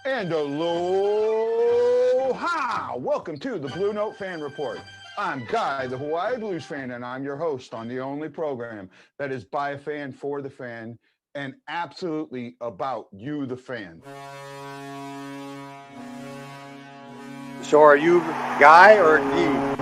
And aloha! Welcome to the Blue Note Fan Report. I'm Guy, the Hawaii Blues fan, and I'm your host on the only program that is by a fan for the fan and absolutely about you, the fan. So are you Guy or Guy?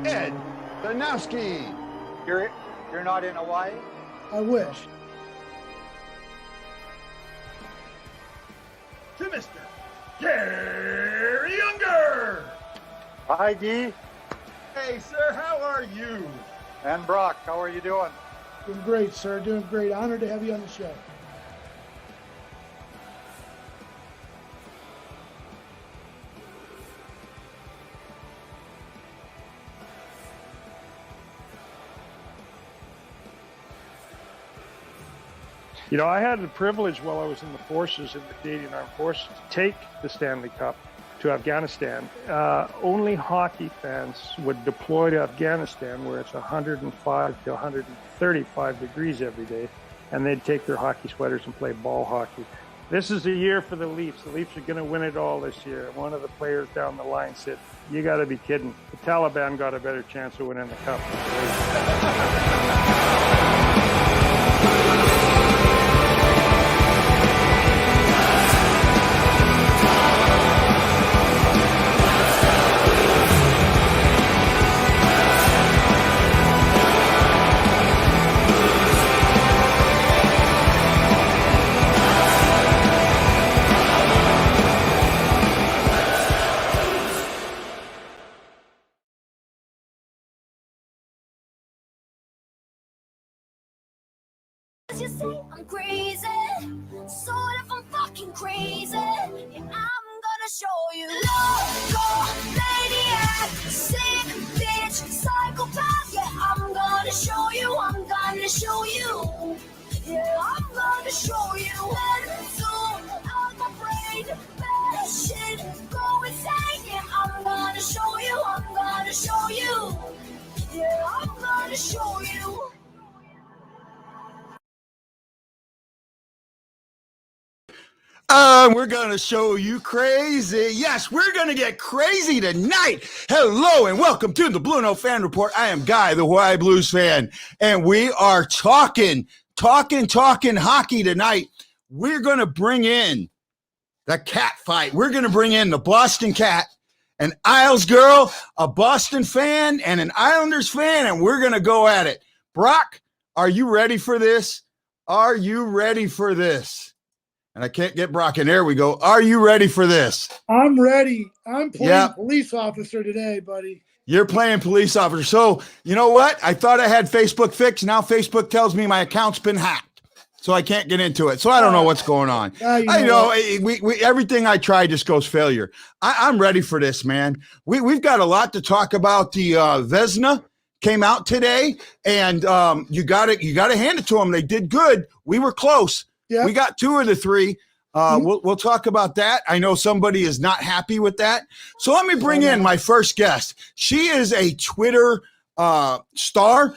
Ed Danowski. You're not in Hawaii? I wish. To Mr. Gary Younger. Hi, Guy. Hey, sir, how are you? And Brock, how are you doing? Doing great, sir. Doing great. Honored to have you on the show. You know, I had the privilege while I was in the forces, in the Canadian Armed Forces, to take the Stanley Cup to Afghanistan. Only hockey fans would deploy to Afghanistan where it's 105 to 135 degrees every day, and they'd take their hockey sweaters and play ball hockey. This is the year for the Leafs. The Leafs are going to win it all this year. One of the players down the line said, "You got to be kidding. The Taliban got a better chance of winning the cup." You say I'm crazy, sort of I'm fucking crazy. Yeah, I'm gonna show you. Loco, maniac, sick bitch, psychopath. Yeah, I'm gonna show you. I'm gonna show you. Yeah, I'm gonna show you. Mental out my brain, bad shit, go insane. Yeah, I'm gonna show you. I'm gonna show you. Yeah, I'm gonna show you. We're going to show you crazy. Yes, we're going to get crazy tonight. Hello and welcome to the Blue Note Fan Report. I am Guy, the Hawaii Blues fan, and we are talking hockey tonight. We're going to bring in the cat fight. We're going to bring in the Boston Cat, an Isles girl, a Boston fan, and an Islanders fan, and we're going to go at it. Brock, are you ready for this? Are you ready for this? And I can't get Brock in. There we go. Are you ready for this? I'm ready. I'm playing police officer today, buddy. You're playing police officer. So, you know what? I thought I had Facebook fixed. Now Facebook tells me my account's been hacked. So I can't get into it. So I don't know what's going on. I know everything I try just goes failure. I'm ready for this, man. We've got a lot to talk about. The Vezina came out today, and you got to hand it to them. They did good. We were close. Yep. We got 2 of the 3. We'll talk about that. I know somebody is not happy with that. So let me bring in my first guest. She is a Twitter star.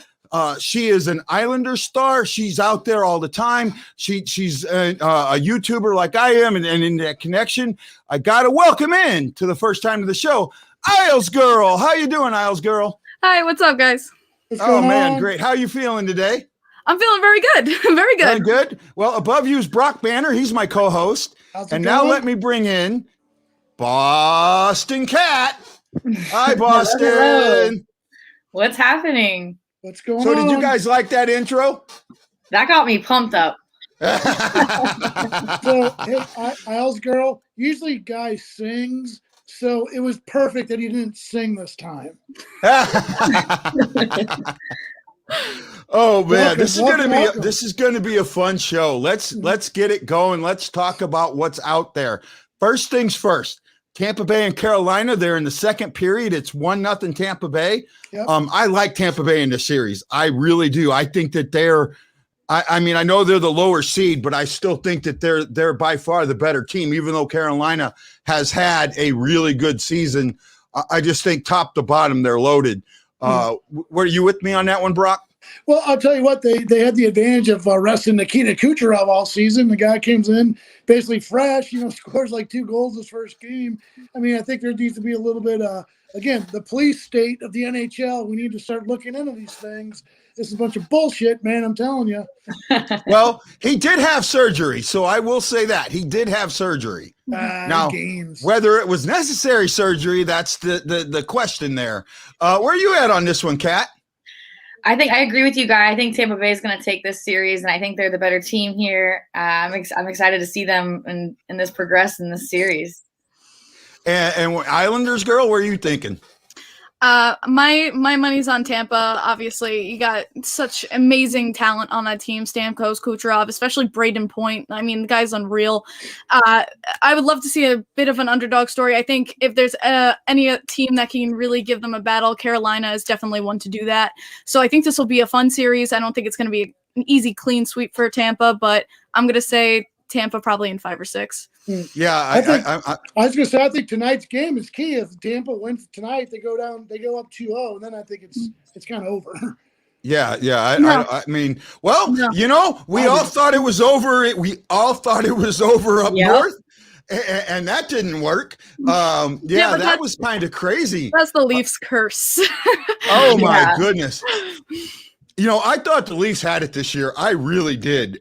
She is an Islander star. She's out there all the time. She's a YouTuber like I am, and in that connection, I got to welcome in to the first time to the show, Isles Girl. How you doing, Isles Girl? Hi, what's up, guys? Oh, man, great. How are you feeling today? I'm feeling very good. Very good. Very good. Well, above you is Brock Banner. He's my co-host. And now let me bring in Boston Cat. Hi, Boston. What's happening? What's going on? So did you guys like that intro? That got me pumped up. So, hey, Isles girl, usually Guy sings, so it was perfect that he didn't sing this time. Oh man, this is going to be a fun show. Let's get it going. Let's talk about what's out there. First things first. Tampa Bay and Carolina, they're in the second period. It's 1-0 Tampa Bay. Yep. I like Tampa Bay in this series. I really do. I think that I mean, I know they're the lower seed, but I still think that they're by far the better team, even though Carolina has had a really good season. I just think top to bottom they're loaded. Were you with me on that one, Brock? Well, I'll tell you what, they had the advantage of resting Nikita Kucherov all season. The guy comes in basically fresh, scores like 2 goals his first game. I mean, I think there needs to be a little bit, again, the police state of the NHL. We need to start looking into these things. This is a bunch of bullshit, man, I'm telling you. Well, he did have surgery, so I will say that. He did have surgery. Now, whether it was necessary surgery, that's the question there. Where are you at on this one, Kat? I think I agree with you, Guy. I think Tampa Bay is going to take this series, and I think they're the better team here. I'm excited to see them in this progress in this series. And Islanders, girl, where are you thinking? My money's on Tampa. Obviously, you got such amazing talent on that team. Stamkos, Kucherov, especially Braden Point. I mean, the guy's unreal. I would love to see a bit of an underdog story. I think if there's any team that can really give them a battle, Carolina is definitely one to do that. So I think this will be a fun series. I don't think it's going to be an easy, clean sweep for Tampa, but I'm going to say Tampa probably in 5 or 6. Yeah, I was going to say, I think tonight's game is key. If Tampa wins tonight, they go up 2-0, and then I think it's kind of over. Yeah. I mean, well, we all thought it was over. We all thought it was over up north, and that didn't work. That was kind of crazy. That's the Leafs curse. Oh my goodness. I thought the Leafs had it this year. I really did.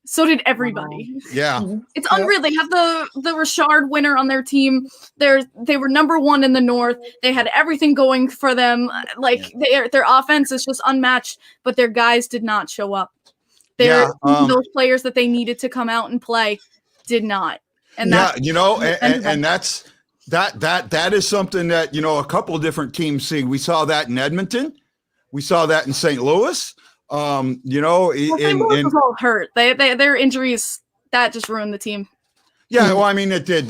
So did everybody. Yeah. It's unreal. They have the Richard winner on their team. They were number 1 in the North. They had everything going for them. Their offense is just unmatched, but their guys did not show up. Those players that they needed to come out and play did not. And that is something that, a couple of different teams see. We saw that in Edmonton. We saw that in St. Louis. St. Louis was all hurt. Their injuries that just ruined the team. Yeah, well, I mean, it did.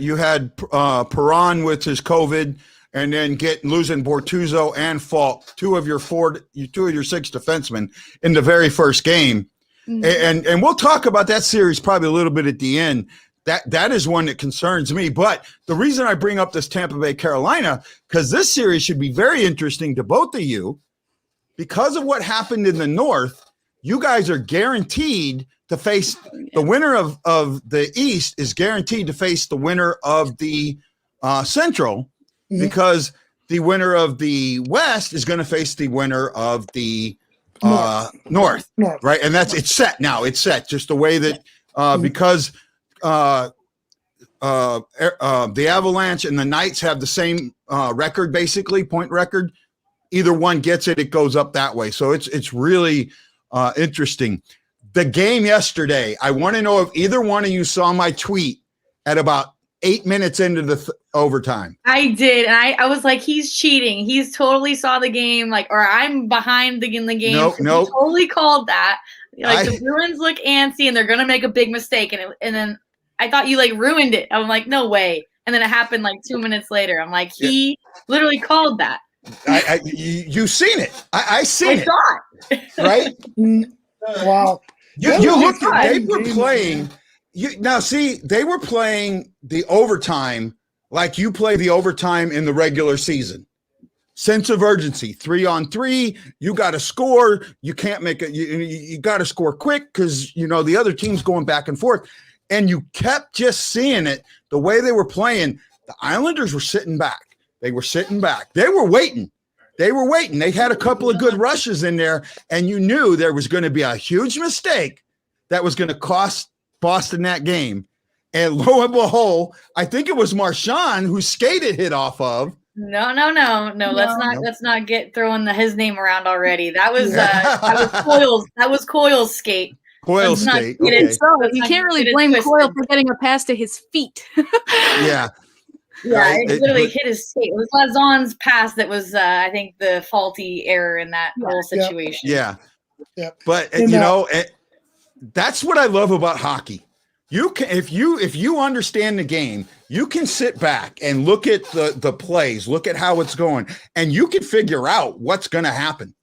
You had Perron with his COVID, and then losing Bortuzzo and Falk, two of your 6 defensemen in the very first game, and we'll talk about that series probably a little bit at the end. That is one that concerns me. But the reason I bring up this Tampa Bay Carolina, because this series should be very interesting to both of you. Because of what happened in the North, you guys are guaranteed to face the winner of the East is guaranteed to face the winner of the Central, because the winner of the West is going to face the winner of the North. Right? And it's set now. It's set just the way that because the Avalanche and the Knights have the same record, basically point record. Either one gets it, it goes up that way. So it's really interesting. The game yesterday, I want to know if either one of you saw my tweet at about 8 minutes into the overtime. I did, and I was like, he's cheating. He's totally saw the game, or I'm behind in the game. Nope. He totally called that. The Bruins look antsy, and they're gonna make a big mistake, and then I thought you ruined it. I'm like, no way. And then it happened 2 minutes later. I'm like, he literally called that. You seen it? I seen it. Saw it. Right? Wow. You look at they were playing. They were playing the overtime like you play the overtime in the regular season. Sense of urgency, 3-on-3. You got to score. You can't make it. You got to score quick because the other team's going back and forth. And you kept just seeing it the way they were playing. The Islanders were sitting back. They were sitting back. They were waiting. They had a couple of good rushes in there, and you knew there was going to be a huge mistake that was going to cost Boston that game. And lo and behold, I think it was Marchand who skated hit off of. No. Let's not get throwing his name around already. That was Coyle's. That was Coyle's skate. Coyle's skate. Okay. So you can't really blame Coyle for getting a pass to his feet. Yeah. Yeah, right? It literally hit his skate. It was Lazon's pass that was, I think, the faulty error in that whole situation. Yeah. But that's what I love about hockey. You can, if you understand the game, you can sit back and look at the plays, look at how it's going, and you can figure out what's going to happen.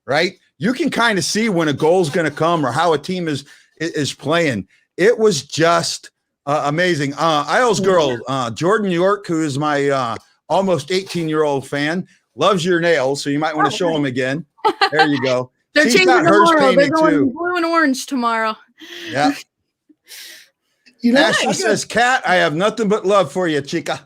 Right? You can kind of see when a goal's going to come or how a team is playing. It was just Amazing. Isles girl, Jordan York, who is my almost 18-year-old fan, loves your nails, so you might want to show them again. There you go. They're She's changing got hers tomorrow. They're painted going too. blue and orange tomorrow. Yeah. Ashley says, Kat, I have nothing but love for you, chica.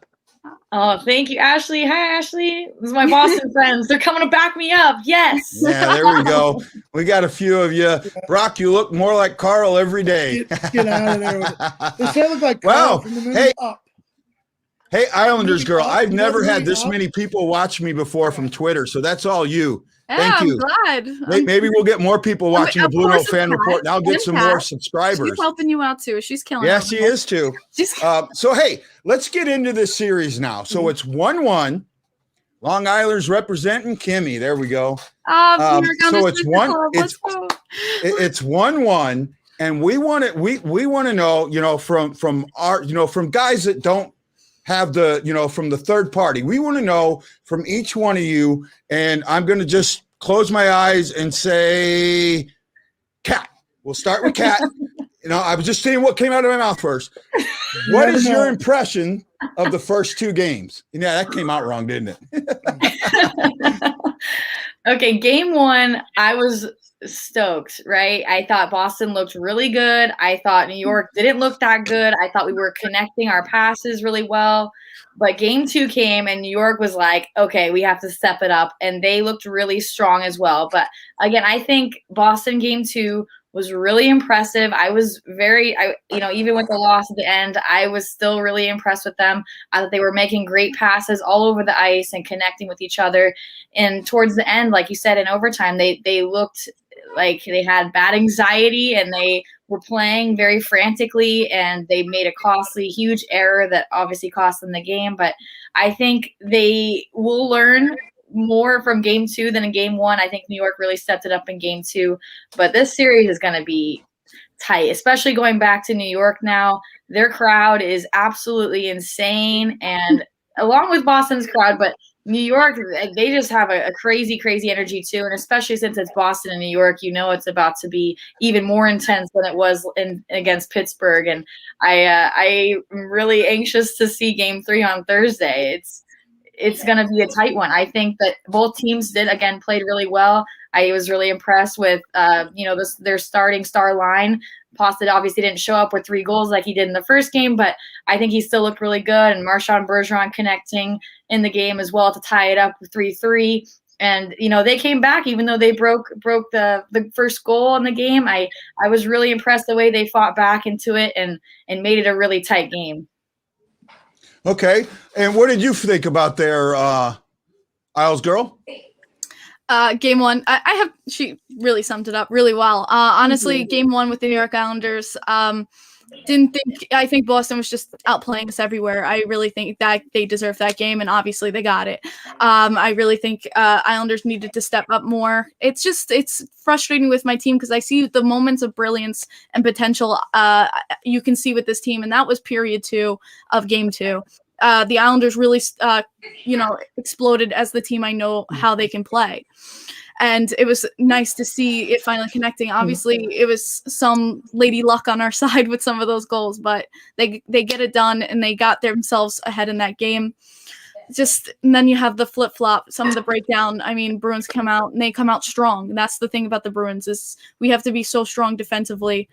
Oh, thank you, Ashley. Hi, Ashley. This is my Boston friends. They're coming to back me up. Yes. Yeah, there we go. We got a few of you. Brock, you look more like Carl every day. Get out of there. They say I look like Carl Wow. from the Hey. up. Hey, Islanders girl, I've never had this up. many people watch me before from Twitter, so that's all you. Yeah, Thank you. I'm glad. Maybe we'll get more people watching the of Blue course Note it's Fan Kat. Report, and I'll get And some Kat. more subscribers. She's helping you out too. She's killing. Yeah, it. she is too. She's So, hey, let's get into this series now. So it's 1-1. Long Islanders representing Kimmy. There we go. So it's one. It's 1-1, and we want to we want to know, from our, from guys that don't have the, from the third party. We want to know from each one of you, and I'm going to just close my eyes and say, Kat. We'll start with Kat. I was just saying what came out of my mouth first. What is your impression of the first two games? Yeah, that came out wrong, didn't it? Okay, game one, I was stoked, right? I thought Boston looked really good. I thought New York didn't look that good. I thought we were connecting our passes really well. But game two came and New York was like, okay, we have to step it up. And they looked really strong as well. But again, I think Boston game two was really impressive. I was even with the loss at the end, I was still really impressed with them. I thought they were making great passes all over the ice and connecting with each other. And towards the end, like you said, in overtime, they looked like they had bad anxiety and they were playing very frantically, and they made a costly, huge error that obviously cost them the game. But I think they will learn more from game two than in game one. I think New York really stepped it up in game two, but this series is going to be tight, especially going back to New York now. Their crowd is absolutely insane, and along with Boston's crowd, but New York, they just have a crazy, crazy energy too. And especially since it's Boston and New York, it's about to be even more intense than it was against Pittsburgh. And I'm really anxious to see game three on Thursday. It's going to be a tight one. I think that both teams played really well. I was really impressed with, their starting star line. Pasta obviously didn't show up with 3 goals like he did in the first game, but I think he still looked really good. And Marchand Bergeron connecting in the game as well to tie it up with 3-3. And, they came back even though they broke the first goal in the game. I was really impressed the way they fought back into it and made it a really tight game. Okay. And what did you think about their Isles girl? Game one, she really summed it up really well. Honestly, game one with the New York Islanders, I think Boston was just outplaying us everywhere. I really think that they deserved that game, and obviously they got it. I really think Islanders needed to step up more. It's frustrating with my team because I see the moments of brilliance and potential you can see with this team, and that was period 2 of game 2. The Islanders really, exploded as the team I know how they can play. And it was nice to see it finally connecting. Obviously, it was some lady luck on our side with some of those goals, but they get it done, and they got themselves ahead in that game. And then you have the flip-flop, some of the breakdown. I mean, Bruins come out, and they come out strong. And that's the thing about the Bruins is we have to be so strong defensively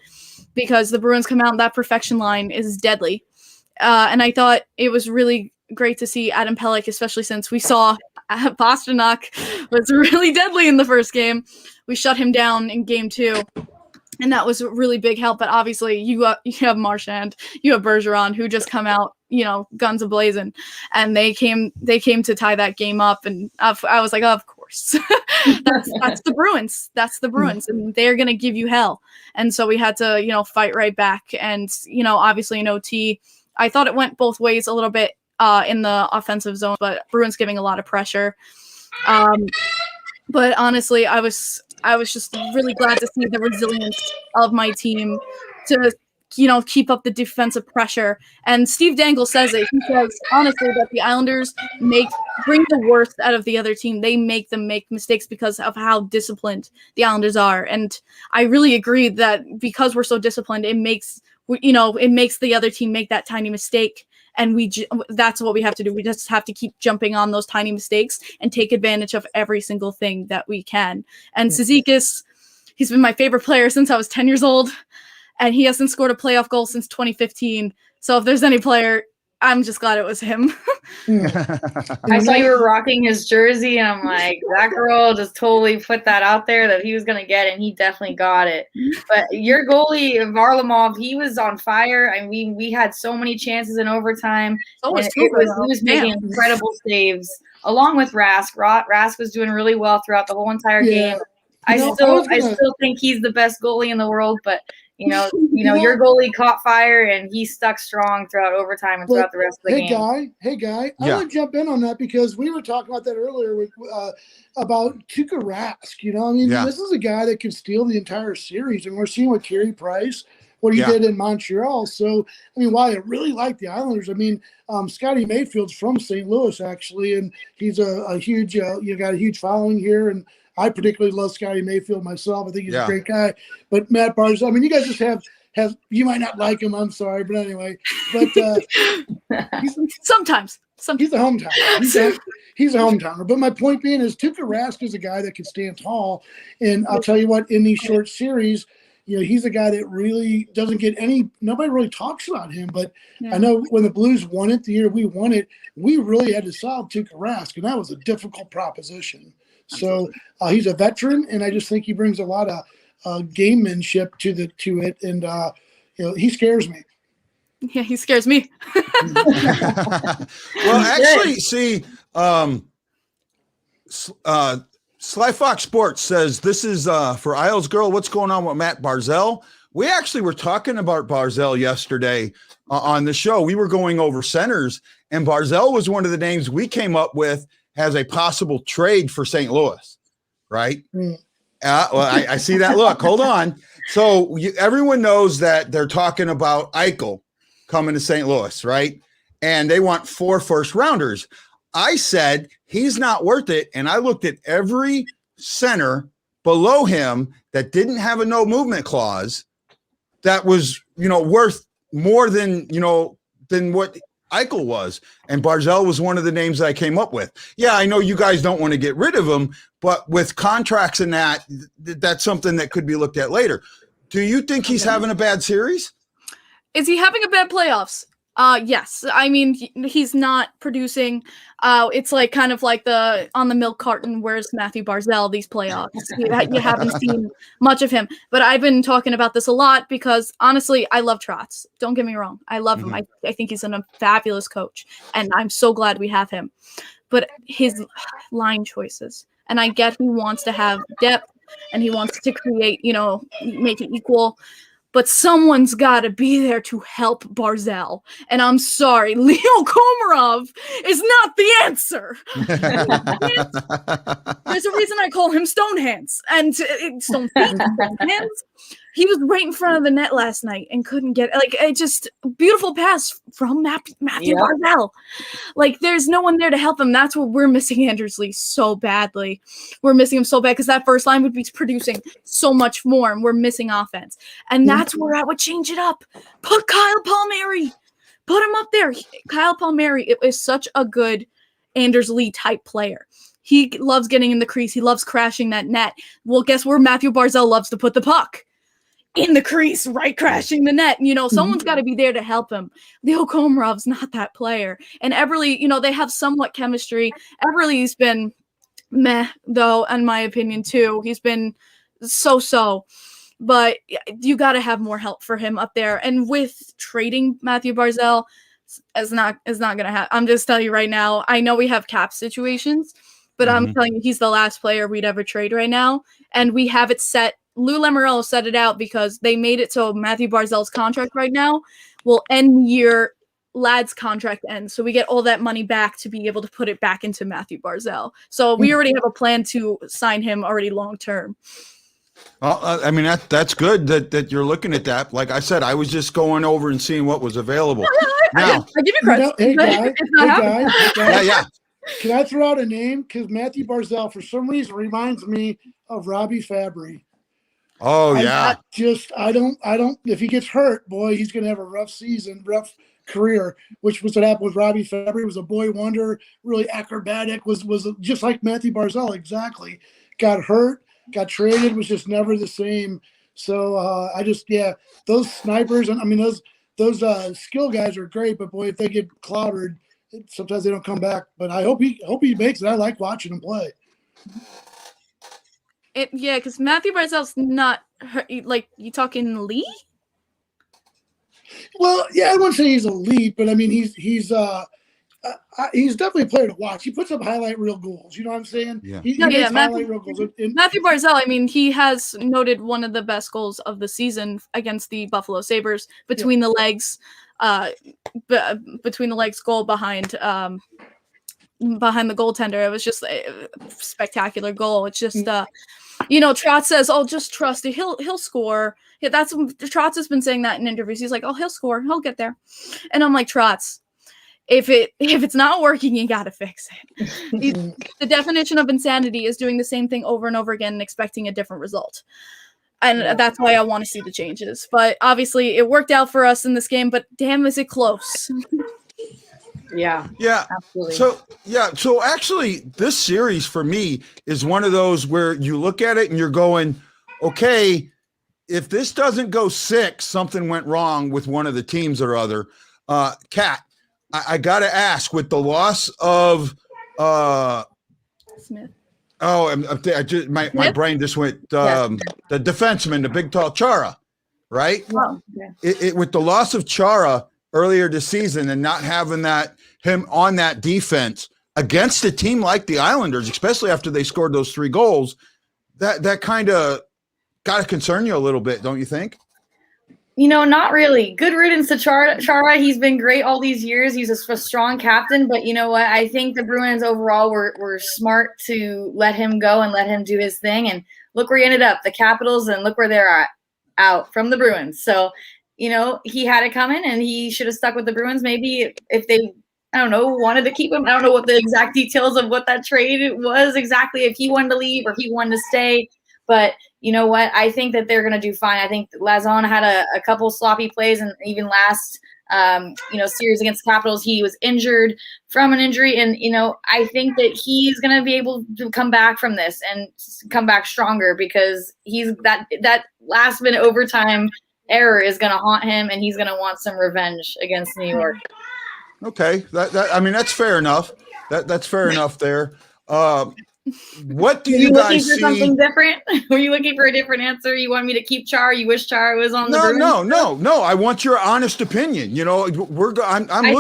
because the Bruins come out, and that perfection line is deadly. And I thought it was really great to see Adam Pelech, especially since we saw Pasternak was really deadly in the first game. We shut him down in game 2, and that was a really big help. But obviously, you have Marchand, you have Bergeron, who just come out, guns a-blazing, and they came to tie that game up. And I was like, oh, of course, that's the Bruins. That's the Bruins, and they're gonna give you hell. And so we had to, fight right back. And obviously in OT. I thought it went both ways a little bit in the offensive zone, but Bruins giving a lot of pressure. But honestly, I was just really glad to see the resilience of my team to, keep up the defensive pressure. And Steve Dangle says it. He says, honestly, that the Islanders bring the worst out of the other team. They make them make mistakes because of how disciplined the Islanders are. And I really agree that because we're so disciplined, it makes it makes the other team make that tiny mistake. And that's what we have to do. We just have to keep jumping on those tiny mistakes and take advantage of every single thing that we can. And Cizikas, he's been my favorite player since I was 10 years old, and he hasn't scored a playoff goal since 2015. So if there's any player, I'm just glad it was him. I saw you were rocking his jersey, and I'm like, that girl just totally put that out there that he was going to get, and he definitely got it. But your goalie, Varlamov, he was on fire. I mean, we had so many chances in overtime. So was he was making incredible saves, along with Rask. Rask was doing really well throughout the whole entire game. I still think he's the best goalie in the world, but your goalie caught fire and he stuck strong throughout overtime and throughout the rest of the game. Hey guy, I want to jump in on that because we were talking about that earlier about Tuukka Rask. This is a guy that can steal the entire series, and we're seeing with Carey Price what he did in Montreal. So, while I really like the Islanders, Scotty Mayfield's from St. Louis actually, and he's a huge, got a huge following here, and I particularly love Scotty Mayfield myself. I think he's a great guy. But Matt Barzal, you guys just have you might not like him. I'm sorry, but anyway. But sometimes he's a hometowner. He's a hometowner. But my point being is Tuukka Rask is a guy that can stand tall. And I'll tell you what, in these short series, he's a guy that really doesn't get nobody really talks about him. But I know when the Blues won it, the year we won it, we really had to solve Tuukka Rask, and that was a difficult proposition. So he's a veteran, and I just think he brings a lot of gamemanship to it, and he scares me. Yeah, he scares me. Well, actually, see, Sly Fox Sports says this is for Isles Girl. What's going on with Matt Barzal? We actually were talking about Barzal yesterday on the show. We were going over centers, and Barzal was one of the names we came up with has a possible trade for St. Louis, right? Well, I see that look. Hold on. So everyone knows that they're talking about Eichel coming to St. Louis, right? And they want 4 first-rounders. I said he's not worth it, and I looked at every center below him that didn't have a no-movement clause that was, worth more than what Eichel was, and Barzal was one of the names that I came up with. Yeah, I know you guys don't want to get rid of him, but with contracts and that's something that could be looked at later. Do you think he's having a bad series? Is he having a bad playoffs? Yes. He's not producing. It's like kind of like on the milk carton, where's Matthew Barzal these playoffs? You haven't seen much of him. But I've been talking about this a lot because, honestly, I love Trotz. Don't get me wrong. I love him. I think he's a fabulous coach, and I'm so glad we have him. But his line choices, and I get he wants to have depth, and he wants to create, make it equal. But someone's got to be there to help Barzal. And I'm sorry, Leo Komarov is not the answer. There's a reason I call him Stonehands. And Stone Feet, Stonehands. He was right in front of the net last night and couldn't get beautiful pass from Matthew Barzal. There's no one there to help him. That's what we're missing Anders Lee so badly. We're missing him so bad because that first line would be producing so much more, and we're missing offense. And that's where I would change it up. Put Kyle Palmieri. Put him up there. Kyle Palmieri is such a good Anders Lee type player. He loves getting in the crease. He loves crashing that net. Well, guess where Matthew Barzal loves to put the puck? In the crease, right, crashing the net. Someone's got to be there to help him. Leo Komarov's not that player. And Everly, they have somewhat chemistry. Everly's been meh, though, in my opinion, too. He's been so-so. But you got to have more help for him up there. And with trading Matthew Barzal, is not going to happen. I'm just telling you right now, I know we have cap situations, but I'm telling you, he's the last player we'd ever trade right now. And we have it set. Lou Lamoriello set it out because they made it so Matthew Barzal's contract right now will end year Lad's contract ends. So we get all that money back to be able to put it back into Matthew Barzal. So we already have a plan to sign him already long term. Well, that's good that you're looking at that. Like I said, I was just going over and seeing what was available. I give you credit. Hey, guy. Yeah. Can I throw out a name? Because Matthew Barzal, for some reason, reminds me of Robbie Fabry. Oh yeah. I don't. If he gets hurt, boy, he's going to have a rough season, rough career. Which was what happened with Robbie Fabry. Was a boy wonder, really acrobatic. Was just like Matthew Barzal, exactly. Got hurt, got traded, was just never the same. So those snipers, and I mean those skill guys are great, but boy, if they get clobbered, sometimes they don't come back. But I hope he makes it. I like watching him play. Because Matthew Barzal's not like you talking Lee. Well, yeah, I wouldn't say he's elite, but I mean he's definitely a player to watch. He puts up highlight reel goals. You know what I'm saying? Yeah. He makes highlight reel goals. Matthew Barzal, I mean, he has noted one of the best goals of the season against the Buffalo Sabres between the legs, goal behind the goaltender. It was just a spectacular goal. It's just Trotz says, "Oh, just trust it. He'll score." Yeah, that's Trotz has been saying that in interviews. He's like, "Oh, he'll score. He'll get there." And I'm like, Trotz, if it's not working, you gotta fix it. The definition of insanity is doing the same thing over and over again and expecting a different result. And that's why I want to see the changes. But obviously, it worked out for us in this game. But damn, is it close? Yeah. Yeah. Absolutely. So actually this series for me is one of those where you look at it and you're going, okay, if this doesn't go 6, something went wrong with one of the teams or other. Kat, I got to ask, with the loss of Smith. Oh, my brain just went the defenseman, the big tall Chara, right? Oh, okay. With the loss of Chara earlier this season and not having him on that defense against a team like the Islanders, especially after they scored those 3 goals, that kind of got to concern you a little bit, don't you think? Not really. Good riddance to Chara. He's been great all these years. He's a strong captain, but you know what? I think the Bruins overall were smart to let him go and let him do his thing. And look where he ended up, the Capitals, and look where they're at, out from the Bruins. So, he had it coming, and he should have stuck with the Bruins. Maybe if they, I don't know, wanted to keep him. I don't know what the exact details of what that trade was exactly, if he wanted to leave or if he wanted to stay. But you know what? I think that they're going to do fine. I think Lazon had a couple sloppy plays, and even last, series against Capitals, he was injured from an injury. And, I think that he's going to be able to come back from this and come back stronger, because he's that last minute overtime error is going to haunt him, and he's going to want some revenge against New York. Okay. That's fair enough. That's fair enough there. What do you guys see? Something different? Were you looking for a different answer? You want me to keep Chara? You wish Chara was on the Bruins? No. I want your honest opinion. I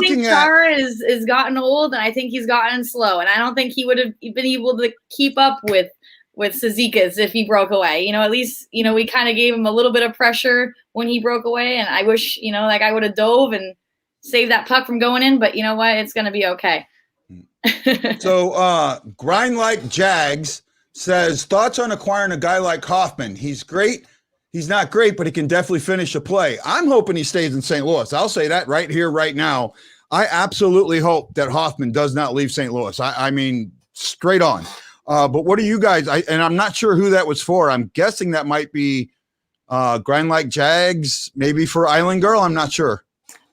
think Chara is gotten old, and I think he's gotten slow, and I don't think he would have been able to keep up with Cizikas if he broke away. At least, we kind of gave him a little bit of pressure when he broke away, and I wish, that guy would have dove and saved that puck from going in, but you know what? It's going to be okay. So Grind Like Jags says, thoughts on acquiring a guy like Hoffman? He's great. He's not great, but he can definitely finish a play. I'm hoping he stays in St. Louis. I'll say that right here, right now. I absolutely hope that Hoffman does not leave St. Louis. I mean, straight on. But what do you guys, and I'm not sure who that was for. I'm guessing that might be Grind Like Jags, maybe for Island Girl. I'm not sure.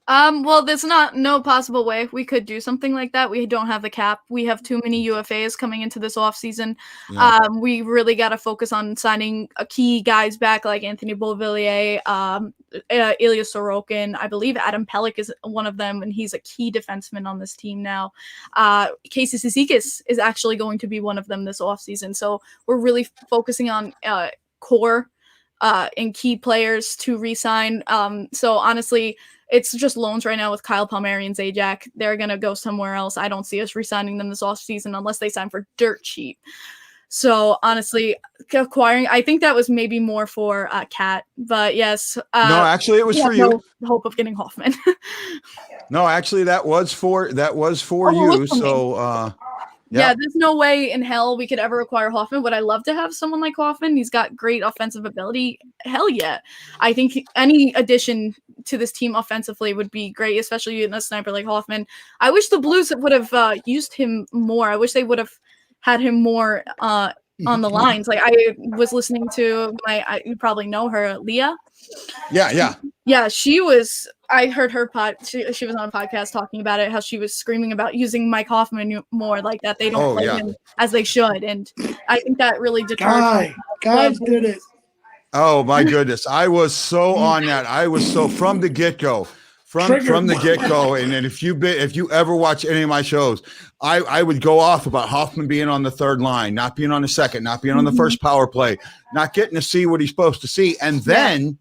Well, there's no possible way we could do something like that. We don't have the cap. We have too many UFAs coming into this offseason. Yeah. We really got to focus on signing key guys back like Anthony Beauvillier, Ilya Sorokin. I believe Adam Pelech is one of them, and he's a key defenseman on this team now. Casey Cizikas is actually going to be one of them this offseason. So we're really focusing on core and key players to re-sign. So honestly, it's just loans right now with Kyle Palmieri and Zajac. They're going to go somewhere else. I don't see us re-signing them this offseason unless they sign for dirt cheap. So honestly, acquiring, I think that was maybe more for Kat, but yes. No, actually it was for you. No hope of getting Hoffman. No, actually that was for you. So yeah, there's no way in hell we could ever acquire Hoffman. Would I love to have someone like Hoffman? He's got great offensive ability. Hell yeah. I think any addition to this team offensively would be great, especially in a sniper like Hoffman. I wish the Blues would have used him more. I wish they would have had him more on the lines. Like I was listening to you probably know her, Leah. Yeah. I heard her she was on a podcast talking about it, how she was screaming about using Mike Hoffman more, like that they don't play him as they should. And I think that really deterred guys did it. Oh my goodness. I was so on that. I was so from the get-go. From the get-go. And then if you ever watch any of my shows, I would go off about Hoffman being on the third line, not being on the second, not being on the first power play, not getting to see what he's supposed to see. And then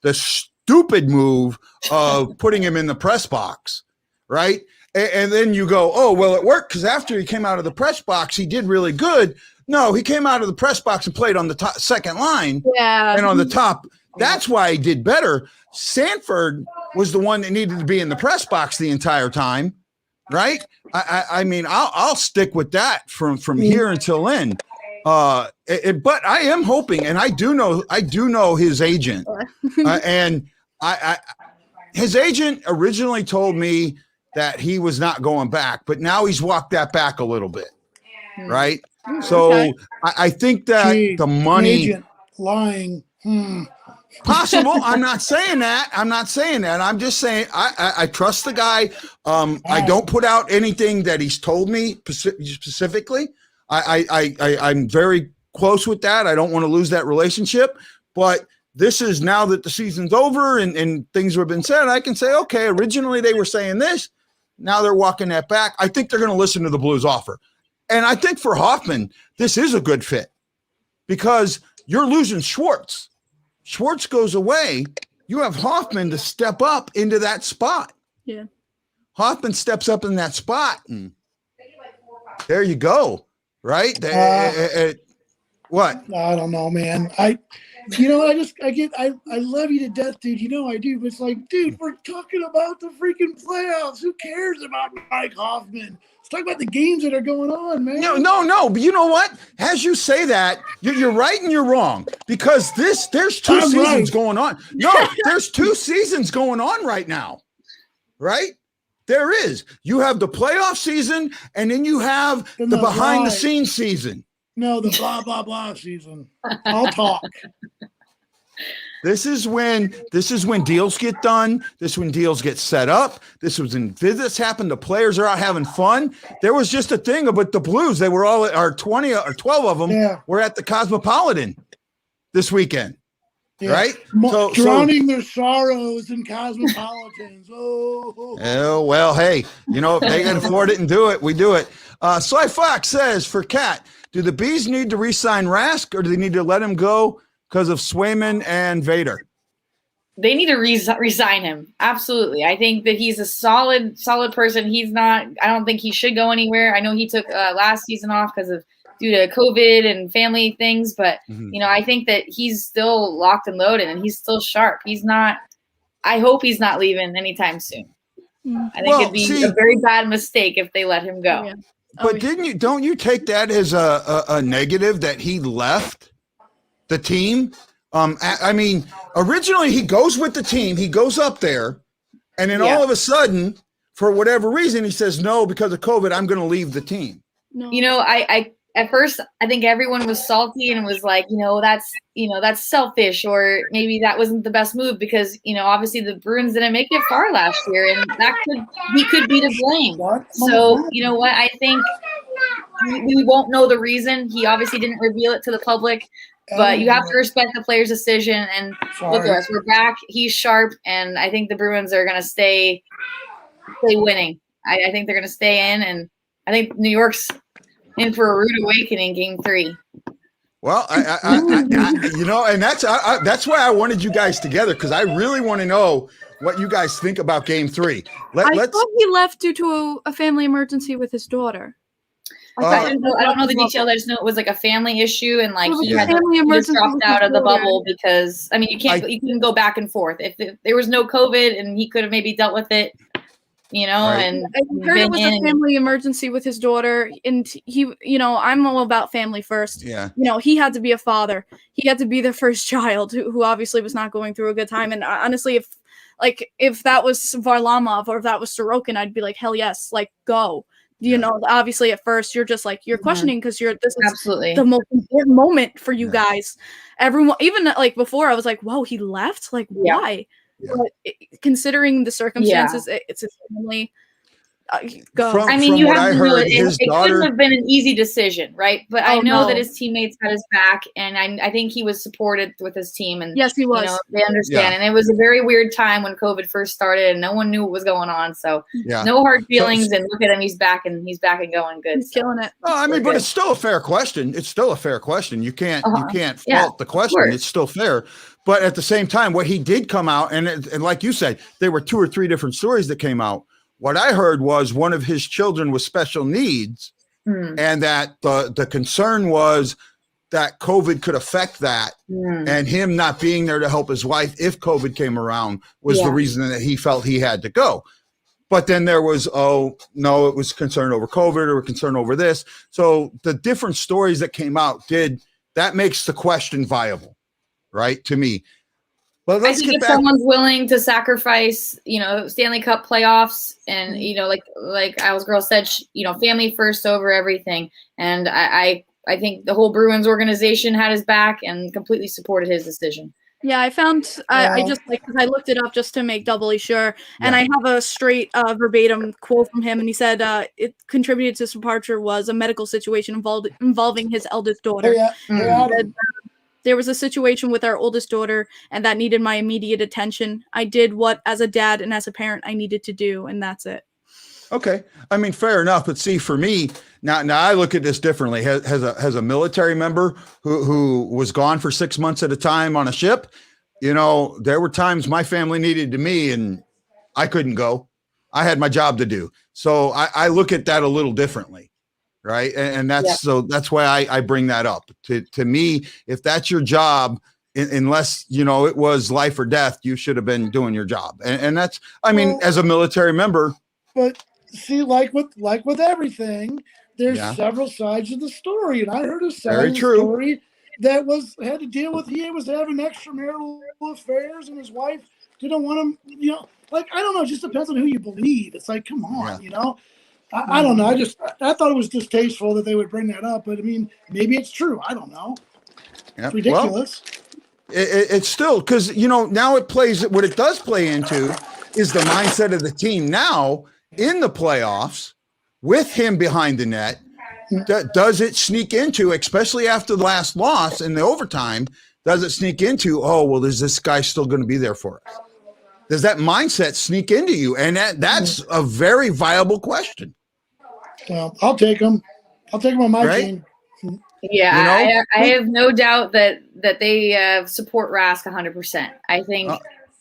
the stupid move of putting him in the press box, right? And then you go, oh, well, it worked because after he came out of the press box, he did really good. No, he came out of the press box and played on the second line and on the top. That's why he did better. Sanford was the one that needed to be in the press box the entire time, right? I mean, I'll stick with that from here until then. But I am hoping, and I do know his agent, and his agent originally told me that he was not going back, but now he's walked that back a little bit, right? So I think that the money agent lying. Possible. I'm not saying that. I'm just saying I trust the guy. I don't put out anything that he's told me specifically. I'm very close with that. I don't want to lose that relationship. But this is now that the season's over and things have been said, I can say, okay, originally they were saying this. Now they're walking that back. I think they're going to listen to the Blues offer. And I think for Hoffman, this is a good fit because you're losing Schwartz. Schwartz goes away. You have Hoffman to step up into that spot. Yeah. Hoffman steps up in that spot. And there you go. Right? What? I don't know, man. I love you to death, dude. You know I do. But it's like, dude, we're talking about the freaking playoffs. Who cares about Mike Hoffman? Let's talk about the games that are going on, man. No. But you know what? As you say that, you're right and you're wrong because there's two seasons going on. No, there's two seasons going on right now, right? There is. You have the playoff season, and then you have the behind-the-scenes season. No, the blah, blah, blah season. I'll talk. This is when deals get done. This is when deals get set up. This was when visits happen. The players are out having fun. There was just a thing about the Blues. They were all, or 20 or 12 of them were at the Cosmopolitan this weekend. Yeah. Right? Drowning their sorrows in Cosmopolitans. Oh, well, hey, if they can afford it and do it, we do it. Sly Fox says, for Kat, do the Bees need to re-sign Rask or do they need to let him go because of Swayman and Vader? They need to resign him. Absolutely. I think that he's a solid person. I don't think he should go anywhere. I know he took last season off due to COVID and family things, but I think that he's still locked and loaded and he's still sharp. I hope he's not leaving anytime soon. I think it'd be a very bad mistake if they let him go. Yeah. But don't you take that as a negative that he left the team? I mean, originally he goes with the team, he goes up there, and then all of a sudden, for whatever reason, he says, no, because of COVID, I'm going to leave the team. No. I at first, I think everyone was salty and was like, that's selfish, or maybe that wasn't the best move because, obviously the Bruins didn't make it far last year, and he could be to blame. So, you know what? I think we won't know the reason. He obviously didn't reveal it to the public, but you have to respect the player's decision. And look at us, we're back. He's sharp, and I think the Bruins are going to stay winning. I think they're going to stay in, and I think New York's in for a rude awakening, Game 3. Well, and that's why I wanted you guys together because I really want to know what you guys think about Game 3. I thought he left due to a family emergency with his daughter. I don't know the details. I just know it was like a family issue, and he just dropped out of the bubble because you couldn't go back and forth. If there was no COVID, and he could have maybe dealt with it. Right. And I heard it was a family emergency with his daughter, and he, I'm all about family first. Yeah. He had to be a father. He had to be the first child who obviously was not going through a good time. And honestly, if that was Varlamov or if that was Sorokin, I'd be like, hell yes, go. You know, obviously at first you're just like, you're questioning because this is Absolutely the most important moment for you guys. Everyone, even like before, I was like, whoa, he left? Like, why? But considering the circumstances, it's his family. Go. I mean, from you what have I to know heard, it his couldn't daughter. have been an easy decision, right? But I Oh, know that no. his teammates had his back, and I think he was supported with his team. And Yes, he was. You know, they understand. And it was a very weird time when COVID first started, and no one knew what was going on. So no hard feelings. And look at him; he's back and going good. He's killing it. Oh, I mean, but it's still a fair question. It's still a fair question. You can't fault the question. It's still fair. But at the same time, what he did come out, and like you said, there were 2 or 3 different stories that came out. What I heard was one of his children with special needs, and that the concern was that COVID could affect that, and him not being there to help his wife if COVID came around was the reason that he felt he had to go. But then there was, oh, no, it was concern over COVID or concern over this. So the different stories that came out that makes the question viable, right, to me. But I think if someone's willing to sacrifice, you know, Stanley Cup playoffs and, you know, like Al's girl said, you know, family first over everything. And I think the whole Bruins organization had his back and completely supported his decision. Yeah, I found I just like, because I looked it up just to make doubly sure, and I have a straight verbatim quote from him, and he said it contributed to his departure was a medical situation involving his eldest daughter. There was a situation with our oldest daughter, and that needed my immediate attention. I did what, as a dad and as a parent, I needed to do, and that's it. Okay, I mean, fair enough. But see, for me, now I look at this differently. Has a military member who was gone for 6 months at a time on a ship. You know, there were times my family needed me, and I couldn't go. I had my job to do, so I look at that a little differently. Right. And that's that's why I bring that up. To me, if that's your job, unless, you know, it was life or death, you should have been doing your job. And that's, I mean, as a military member. But see, like with everything, there's several sides of the story. And I heard a side of the story that had to deal with he was having extramarital affairs and his wife didn't want him, you know, like, I don't know, it just depends on who you believe. It's like, come on, you know. I don't know. I thought it was distasteful that they would bring that up, but I mean, maybe it's true. I don't know. It's ridiculous. Well, it's still, because, you know, now it plays, what it does play into is the mindset of the team now in the playoffs with him behind the net. Does it sneak into, especially after the last loss in the overtime, does it sneak into, oh, well, is this guy still going to be there for us? Does that mindset sneak into you? And that's a very viable question. Well, I'll take them. I'll take them on my team. Yeah, you know? I have no doubt that they support Rask 100%. I think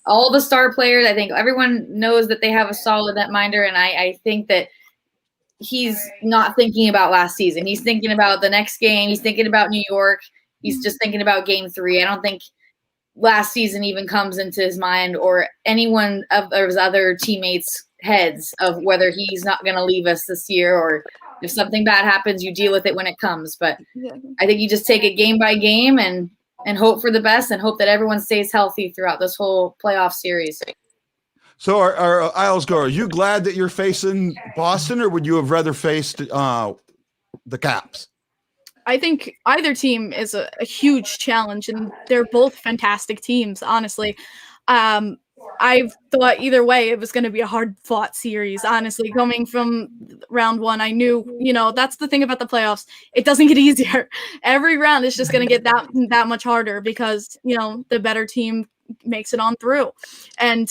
all the star players, I think everyone knows that they have a solid netminder, and I think that he's not thinking about last season. He's thinking about the next game. He's thinking about New York. He's just thinking about Game 3. I don't think last season even comes into his mind or anyone of his other teammates' heads of whether he's not going to leave us this year, or if something bad happens, you deal with it when it comes. But I think you just take it game by game and hope for the best and hope that everyone stays healthy throughout this whole playoff series. So our Isles girl, are you glad that you're facing Boston, or would you have rather faced the Caps? I think either team is a huge challenge, and they're both fantastic teams, honestly. I thought either way it was going to be a hard-fought series, honestly. Coming from round one, I knew, you know, that's the thing about the playoffs. It doesn't get easier. Every round is just going to get that much harder because, you know, the better team makes it on through. And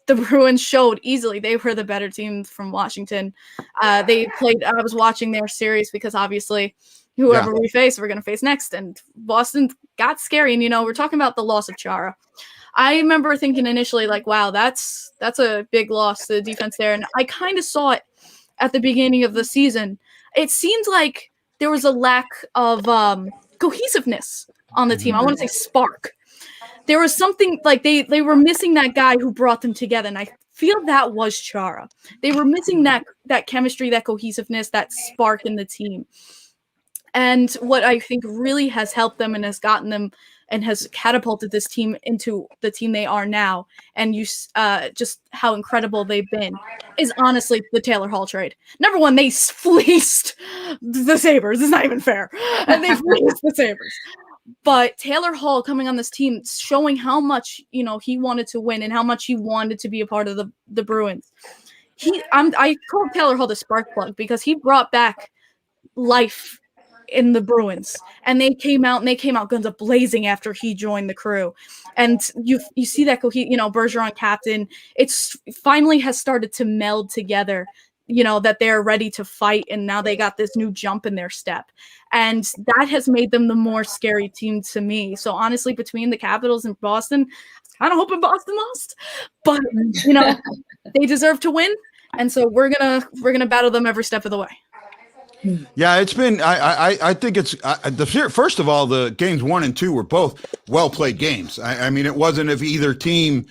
the Bruins showed easily they were the better team from Washington. They played – I was watching their series because obviously – whoever we face, we're going to face next. And Boston got scary. And, you know, we're talking about the loss of Chara. I remember thinking initially, like, wow, that's a big loss to the defense there. And I kind of saw it at the beginning of the season. It seemed like there was a lack of cohesiveness on the team. I want to say spark. There was something like they were missing that guy who brought them together. And I feel that was Chara. They were missing that chemistry, that cohesiveness, that spark in the team. And what I think really has helped them and has gotten them and has catapulted this team into the team they are now, and just how incredible they've been, is honestly the Taylor Hall trade. Number one, they fleeced the Sabres. It's not even fair. And they fleeced the Sabres. But Taylor Hall coming on this team, showing how much, he wanted to win and how much he wanted to be a part of the Bruins. I call Taylor Hall the spark plug because he brought back life in the Bruins, and they came out guns a blazing after he joined the crew. And you see that Bergeron captain, it's finally has started to meld together, that they're ready to fight, and now they got this new jump in their step, and that has made them the more scary team to me. So honestly, between the Capitals and Boston, I was kind of hoping Boston lost, but they deserve to win, and so we're gonna battle them every step of the way. Yeah, it's been. I think it's first of all, the games 1 and 2 were both well played games. I mean, it wasn't if either team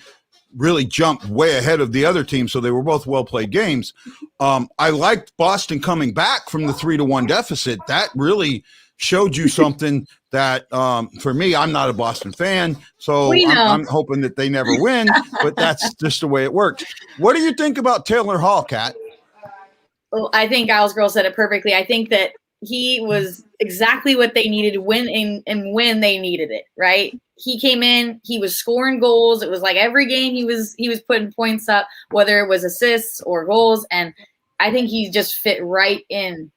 really jumped way ahead of the other team, so they were both well played games. I liked Boston coming back from the 3-1 deficit. That really showed you something that, for me, I'm not a Boston fan, so I'm hoping that they never win. But that's just the way it works. What do you think about Taylor Hall, Kat? Well, I think Al's girl said it perfectly. I think that he was exactly what they needed when they needed it, right? He came in, he was scoring goals. It was like every game he was putting points up, whether it was assists or goals. And I think he just fit right in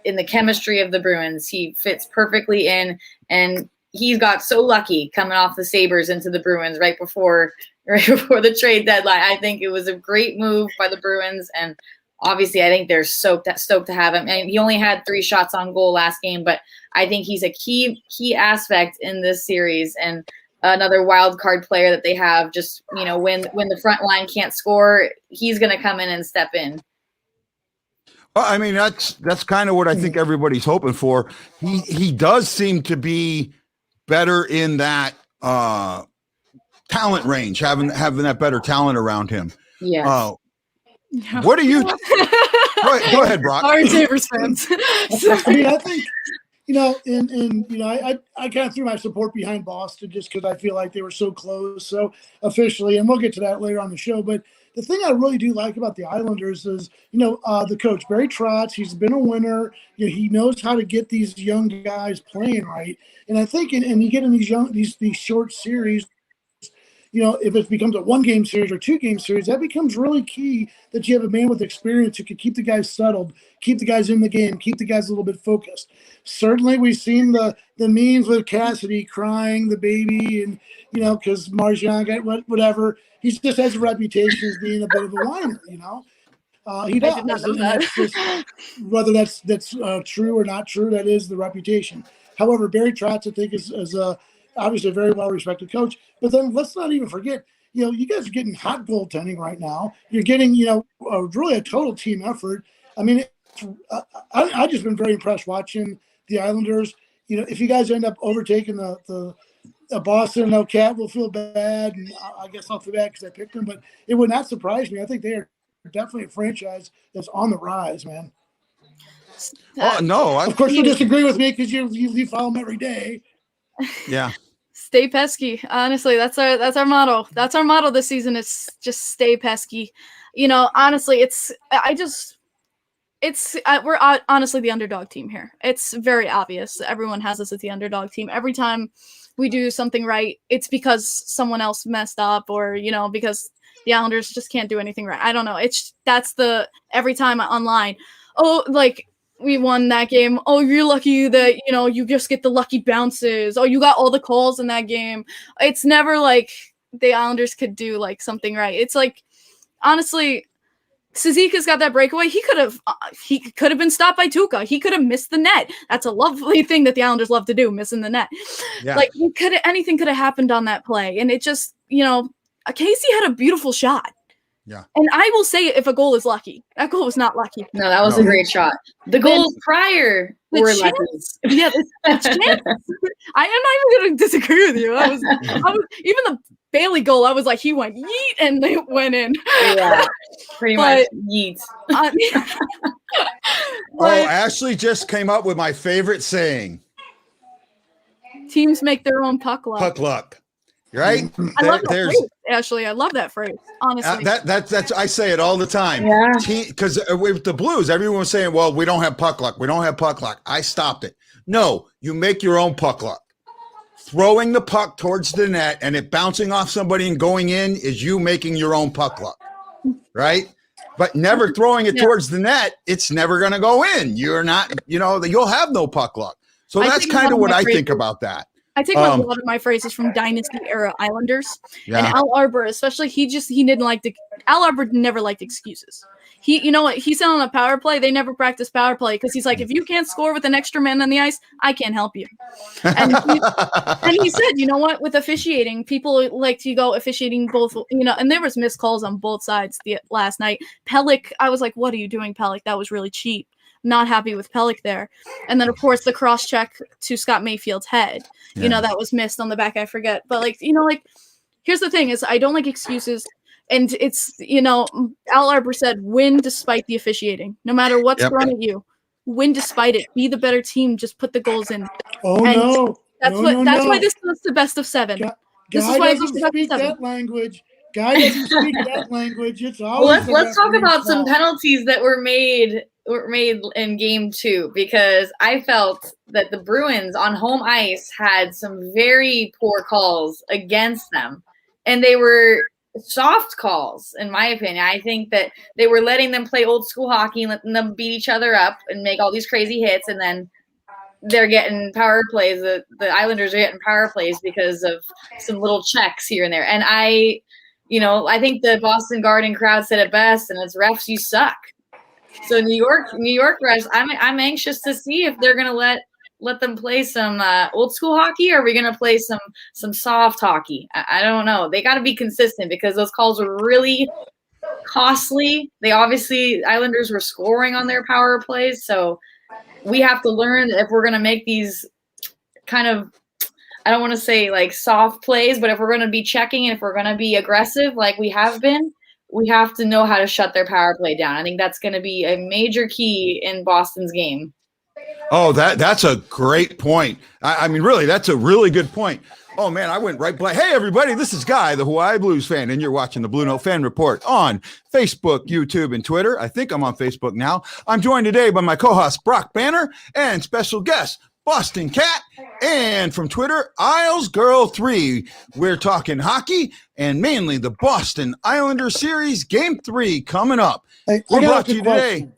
the chemistry of the Bruins. He fits perfectly in, and he's got so lucky coming off the Sabres into the Bruins right before the trade deadline. I think it was a great move by the Bruins, and obviously, I think they're stoked to have him. And he only had 3 shots on goal last game, but I think he's a key aspect in this series, and another wild card player that they have. Just when the front line can't score, he's going to come in and step in. Well, I mean, that's kind of what I think everybody's hoping for. He does seem to be better in that talent range, having that better talent around him. Yeah. What do you? Go ahead, Brock. Our Sabres fans. I mean, I think I kind of threw my support behind Boston just because I feel like they were so close, so officially, and we'll get to that later on the show. But the thing I really do like about the Islanders is, the coach Barry Trotz. He's been a winner. He knows how to get these young guys playing right, and I think, and you get in these short series. If it becomes a 1-game series or 2-game series, that becomes really key that you have a man with experience who can keep the guys settled, keep the guys in the game, keep the guys a little bit focused. Certainly, we've seen the memes with Cassidy crying, the baby, and, because Marchand got whatever. He just has a reputation as being a bit of a whiner, He does. Whether that's true or not true, that is the reputation. However, Barry Trotz, I think, is obviously a very well-respected coach. But then let's not even forget, you guys are getting hot goaltending right now. You're getting, really a total team effort. I mean, I've just been very impressed watching the Islanders. If you guys end up overtaking the Boston, Cat will feel bad, and I guess I'll feel bad because I picked them. But it would not surprise me. I think they are definitely a franchise that's on the rise, man. Oh no! Of course, you disagree with me because you follow them every day. Yeah. Stay pesky. Honestly, that's our motto. That's our motto this season. It's just stay pesky. Honestly, we're honestly the underdog team here. It's very obvious. Everyone has us as the underdog team. Every time we do something right, it's because someone else messed up, or because the Islanders just can't do anything right. I don't know. That's every time online. Oh, like, we won that game. Oh, you're lucky that, you just get the lucky bounces. Oh, you got all the calls in that game. It's never like the Islanders could do like something right. It's like, honestly, Suzuki's got that breakaway. He could have been stopped by Tuukka. He could have missed the net. That's a lovely thing that the Islanders love to do, missing the net. Yeah. Like, anything could have happened on that play. And it just, Casey had a beautiful shot. Yeah. And I will say, if a goal is lucky, that goal was not lucky. No, that was a great shot. The goals prior were lucky. Yeah, the chance. I am not even going to disagree with you. I was even the Bailey goal. I was like, he went yeet, and they went in. Yeah, pretty much yeet. Ashley just came up with my favorite saying. Teams make their own puck luck. Puck luck, right? I love that phrase, Ashley. I love that phrase. Honestly, that's I say it all the time. Yeah. Because with the Blues, everyone was saying, "Well, we don't have puck luck. We don't have puck luck." I stopped it. No, you make your own puck luck. Throwing the puck towards the net and it bouncing off somebody and going in is you making your own puck luck, right? But never throwing it towards the net, it's never going to go in. You're not, you'll have no puck luck. So that's kind of what I think about that. I take a lot of my phrases from Dynasty era Islanders. Yeah. And Al Arbor, especially, he didn't like Al Arbor never liked excuses. You know what? He said on a power play, they never practice power play because he's like, if you can't score with an extra man on the ice, I can't help you. And he said, you know what? With officiating, people like to go officiating both, and there was missed calls on both sides last night. Pellick, I was like, what are you doing, Pellick? That was really cheap. Not happy with Pellick there. And then, of course, the cross check to Scott Mayfield's head, that was missed on the back. I forget. But here's the thing is I don't like excuses. And it's, Al Arbor said, win despite the officiating. No matter what's thrown at you, win despite it. Be the better team. Just put the goals in. Oh, and no. That's why this was the best of 7. This is why doesn't speak that language. Guy doesn't speak that language. It's always let's talk about some penalties that were made in game 2, because I felt that the Bruins on home ice had some very poor calls against them. And they were soft calls, in my opinion. I think that they were letting them play old school hockey and letting them beat each other up and make all these crazy hits, and then they're getting power plays. The Islanders are getting power plays because of some little checks here and there. And I think the Boston Garden crowd said it best, and it's refs, you suck. So New York refs, I'm anxious to see if they're gonna let them play some old school hockey, or are we going to play some soft hockey? I don't know. They got to be consistent because those calls were really costly. Islanders were scoring on their power plays. So we have to learn that if we're going to make these kind of, I don't want to say like soft plays, but if we're going to be checking and if we're going to be aggressive like we have been, we have to know how to shut their power play down. I think that's going to be a major key in Boston's game. Oh, that's a great point. I mean, really, that's a really good point. Oh, man, I went right blank. Hey, everybody, this is Guy, the Hawaii Blues fan, and you're watching the Blue Note Fan Report on Facebook, YouTube, and Twitter. I think I'm on Facebook now. I'm joined today by my co-host, Brock Banner, and special guest, Boston Cat, and from Twitter, Isles Girl 3. We're talking hockey and mainly the Boston Islanders series, Game 3 coming up. Hey, We're brought to you today.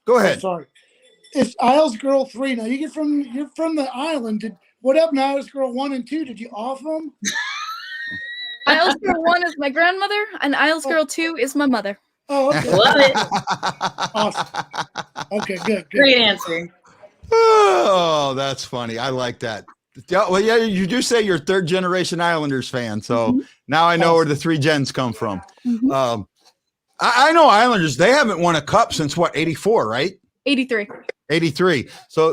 Go ahead. Sorry. It's Isles Girl 3. Now you're from the island. What happened to Isles Girl 1 and 2? Did you off them? Isles Girl 1 is my grandmother, and Isles Girl 2 is my mother. Oh, okay. Love it. Awesome. Okay, good. Great answer. Oh, that's funny. I like that. Well, yeah, you do say you're third generation Islanders fan, so now I know where the 3 gens come from. I know Islanders. They haven't won a cup since 84, right? 83. So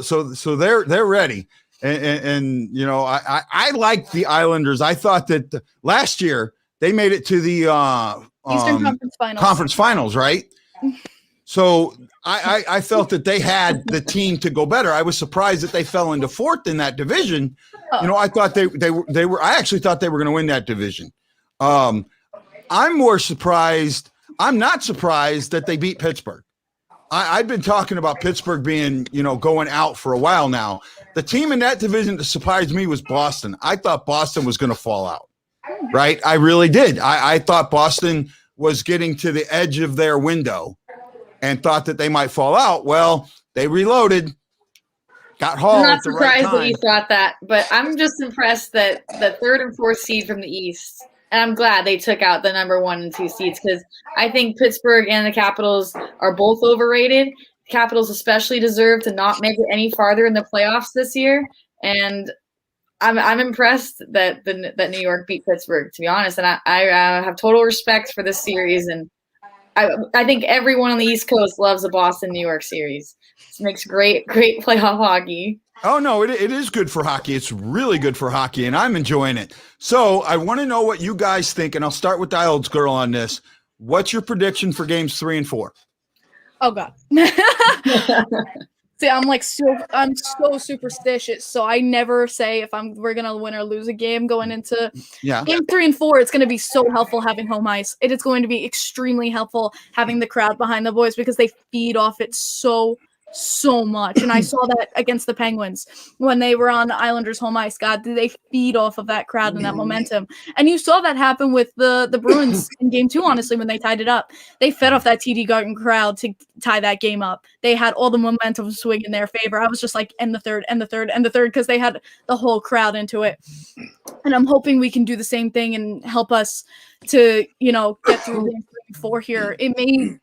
they're ready. And I like the Islanders. I thought that last year they made it to the Eastern Conference Finals, right? So I felt that they had the team to go better. I was surprised that they fell into 4th in that division. I thought they were. I actually thought they were going to win that division. I'm more surprised. I'm not surprised that they beat Pittsburgh. I've been talking about Pittsburgh being, going out for a while now. The team in that division that surprised me was Boston. I thought Boston was going to fall out, right? I really did. I thought Boston was getting to the edge of their window and thought that they might fall out. Well, they reloaded, got hauled. I'm not at the surprised right time. that you thought that, but I'm just impressed that the 3rd and 4th seed from the East, and I'm glad they took out the number 1 and 2 seeds, because I think Pittsburgh and the Capitals are both overrated. The Capitals especially deserve to not make it any farther in the playoffs this year, and I'm impressed that New York beat Pittsburgh, to be honest. And I have total respect for this series, and I think everyone on the East Coast loves the Boston-New York series. It makes great playoff hockey. Oh, no, it is good for hockey. It's really good for hockey, and I'm enjoying it. So I want to know what you guys think, and I'll start with the Isles Girl on this. What's your prediction for games 3 and 4? Oh, God. See, I'm so superstitious, so I never say if we're gonna win or lose a game going into game 3 and 4. It's gonna be so helpful having home ice. It is going to be extremely helpful having the crowd behind the boys because they feed off it so much. And I saw that against the Penguins when they were on the Islanders home ice. God, did they feed off of that crowd and that momentum. And you saw that happen with the Bruins in game 2, honestly, when they tied it up. They fed off that TD Garden crowd to tie that game up. They had all the momentum swing in their favor. I was just like, end the third, because they had the whole crowd into it. And I'm hoping we can do the same thing and help us to, get through game 3 and 4 here. It may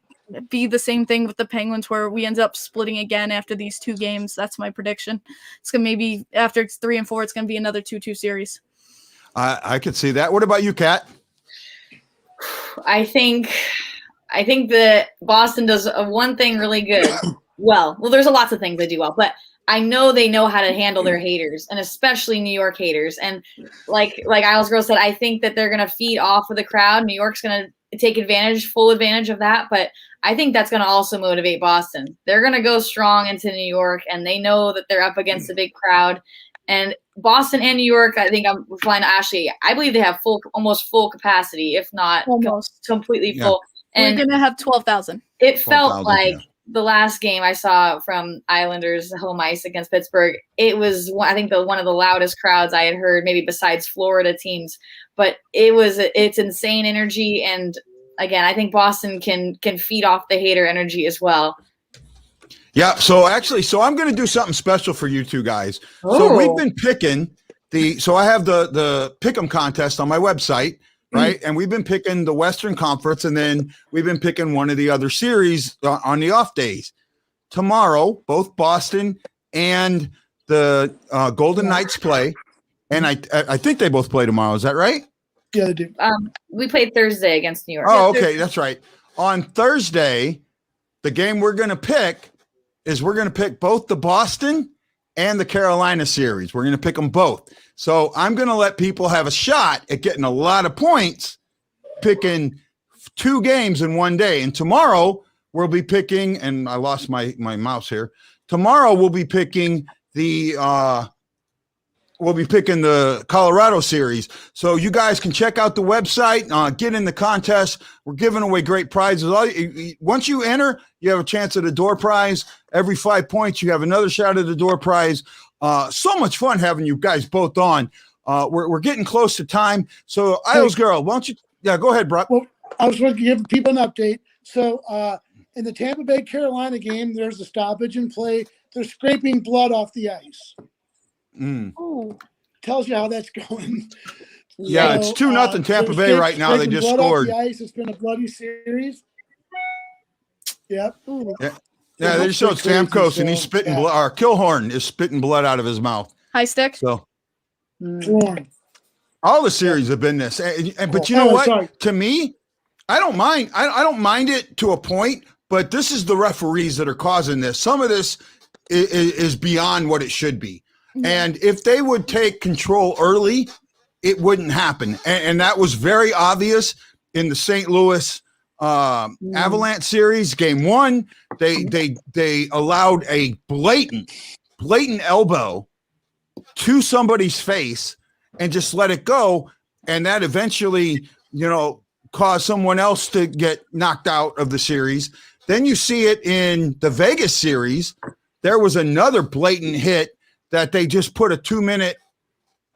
be the same thing with the Penguins where we end up splitting again after these 2 games. That's my prediction. It's going to maybe after 3 and 4, it's going to be another 2-2 series. I could see that. What about you, Kat? I think that Boston does one thing really good. Well, there's lots of things they do well, but I know they know how to handle their haters, and especially New York haters. And like Isles Girl said, I think that they're going to feed off of the crowd. New York's going to take full advantage of that, but I think that's going to also motivate Boston. They're going to go strong into New York, and they know that they're up against a big crowd. And Boston and New York, I think I'm flying to Ashley. I believe they have almost full capacity, if not completely full. And we're going to have 12,000. It felt like the last game I saw from Islanders home ice against Pittsburgh, it was, I think, one of the loudest crowds I had heard, maybe besides Florida teams. But it's insane energy, and again, I think Boston can feed off the hater energy as well. Yeah, so I'm going to do something special for you two guys. So we've been picking so I have the pick'em contest on my website, right? And we've been picking the Western Conference, and then we've been picking one of the other series on the off days. Tomorrow, both Boston and the Golden Knights play, and I think they both play tomorrow. Is that right? Yeah, they do. We played Thursday against New York. Oh, okay, that's right. On Thursday, the game we're going to pick both the Boston and the Carolina series. We're going to pick them both. So I'm going to let people have a shot at getting a lot of points picking 2 games in one day. And tomorrow we'll be picking, and I lost my mouse here. Tomorrow we'll be picking the Colorado series. So you guys can check out the website, get in the contest. We're giving away great prizes. Once you enter, you have a chance at a door prize. Every 5 points, you have another shot at the door prize. So much fun having you guys both on. We're getting close to time. So Isles Girl, why don't you? Yeah, go ahead, Brock. Well, I was going to give people an update. So in the Tampa Bay Carolina game, there's a stoppage in play. They're scraping blood off the ice. Tells you how that's going. Yeah, it's 2-0 Tampa Bay right now. They just scored. The ice. It's been a bloody series. Yep. Yeah, they just showed Stamkos, and he's spitting blood. Or Killhorn is spitting blood out of his mouth. High stick. So all the series have been this. But you know what? Sorry. To me, I don't mind. I don't mind it to a point, but this is the referees that are causing this. Some of this is beyond what it should be. And if they would take control early, it wouldn't happen. And that was very obvious in the St. Louis Avalanche series. Game 1, they allowed a blatant elbow to somebody's face and just let it go. And that eventually, caused someone else to get knocked out of the series. Then you see it in the Vegas series. There was another blatant hit that they just put a 2-minute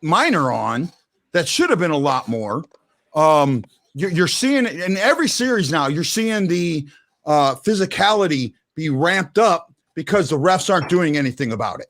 minor on that should have been a lot more. You're seeing it in every series now. You're seeing the physicality be ramped up because the refs aren't doing anything about it,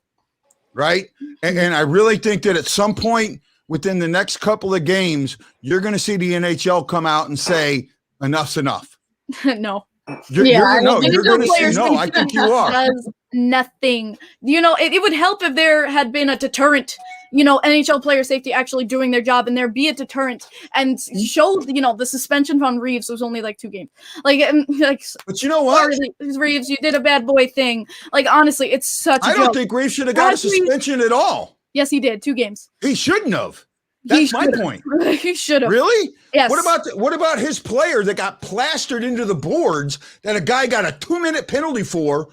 right? And I really think that at some point within the next couple of games, you're going to see the NHL come out and say, enough's enough. No. You're going to say no. I think you are. Does nothing. It would help if there had been a deterrent. NHL player safety actually doing their job, and there be a deterrent and show. The suspension on Reeves was only like 2 games. But you know what, Reeves, you did a bad boy thing. Honestly, it's such. I don't think Reeves should have got a suspension at all. Yes, he did. 2 games. He shouldn't have. That's my point. He should have. Really? Yes. What about his player that got plastered into the boards that a guy got a 2-minute penalty for?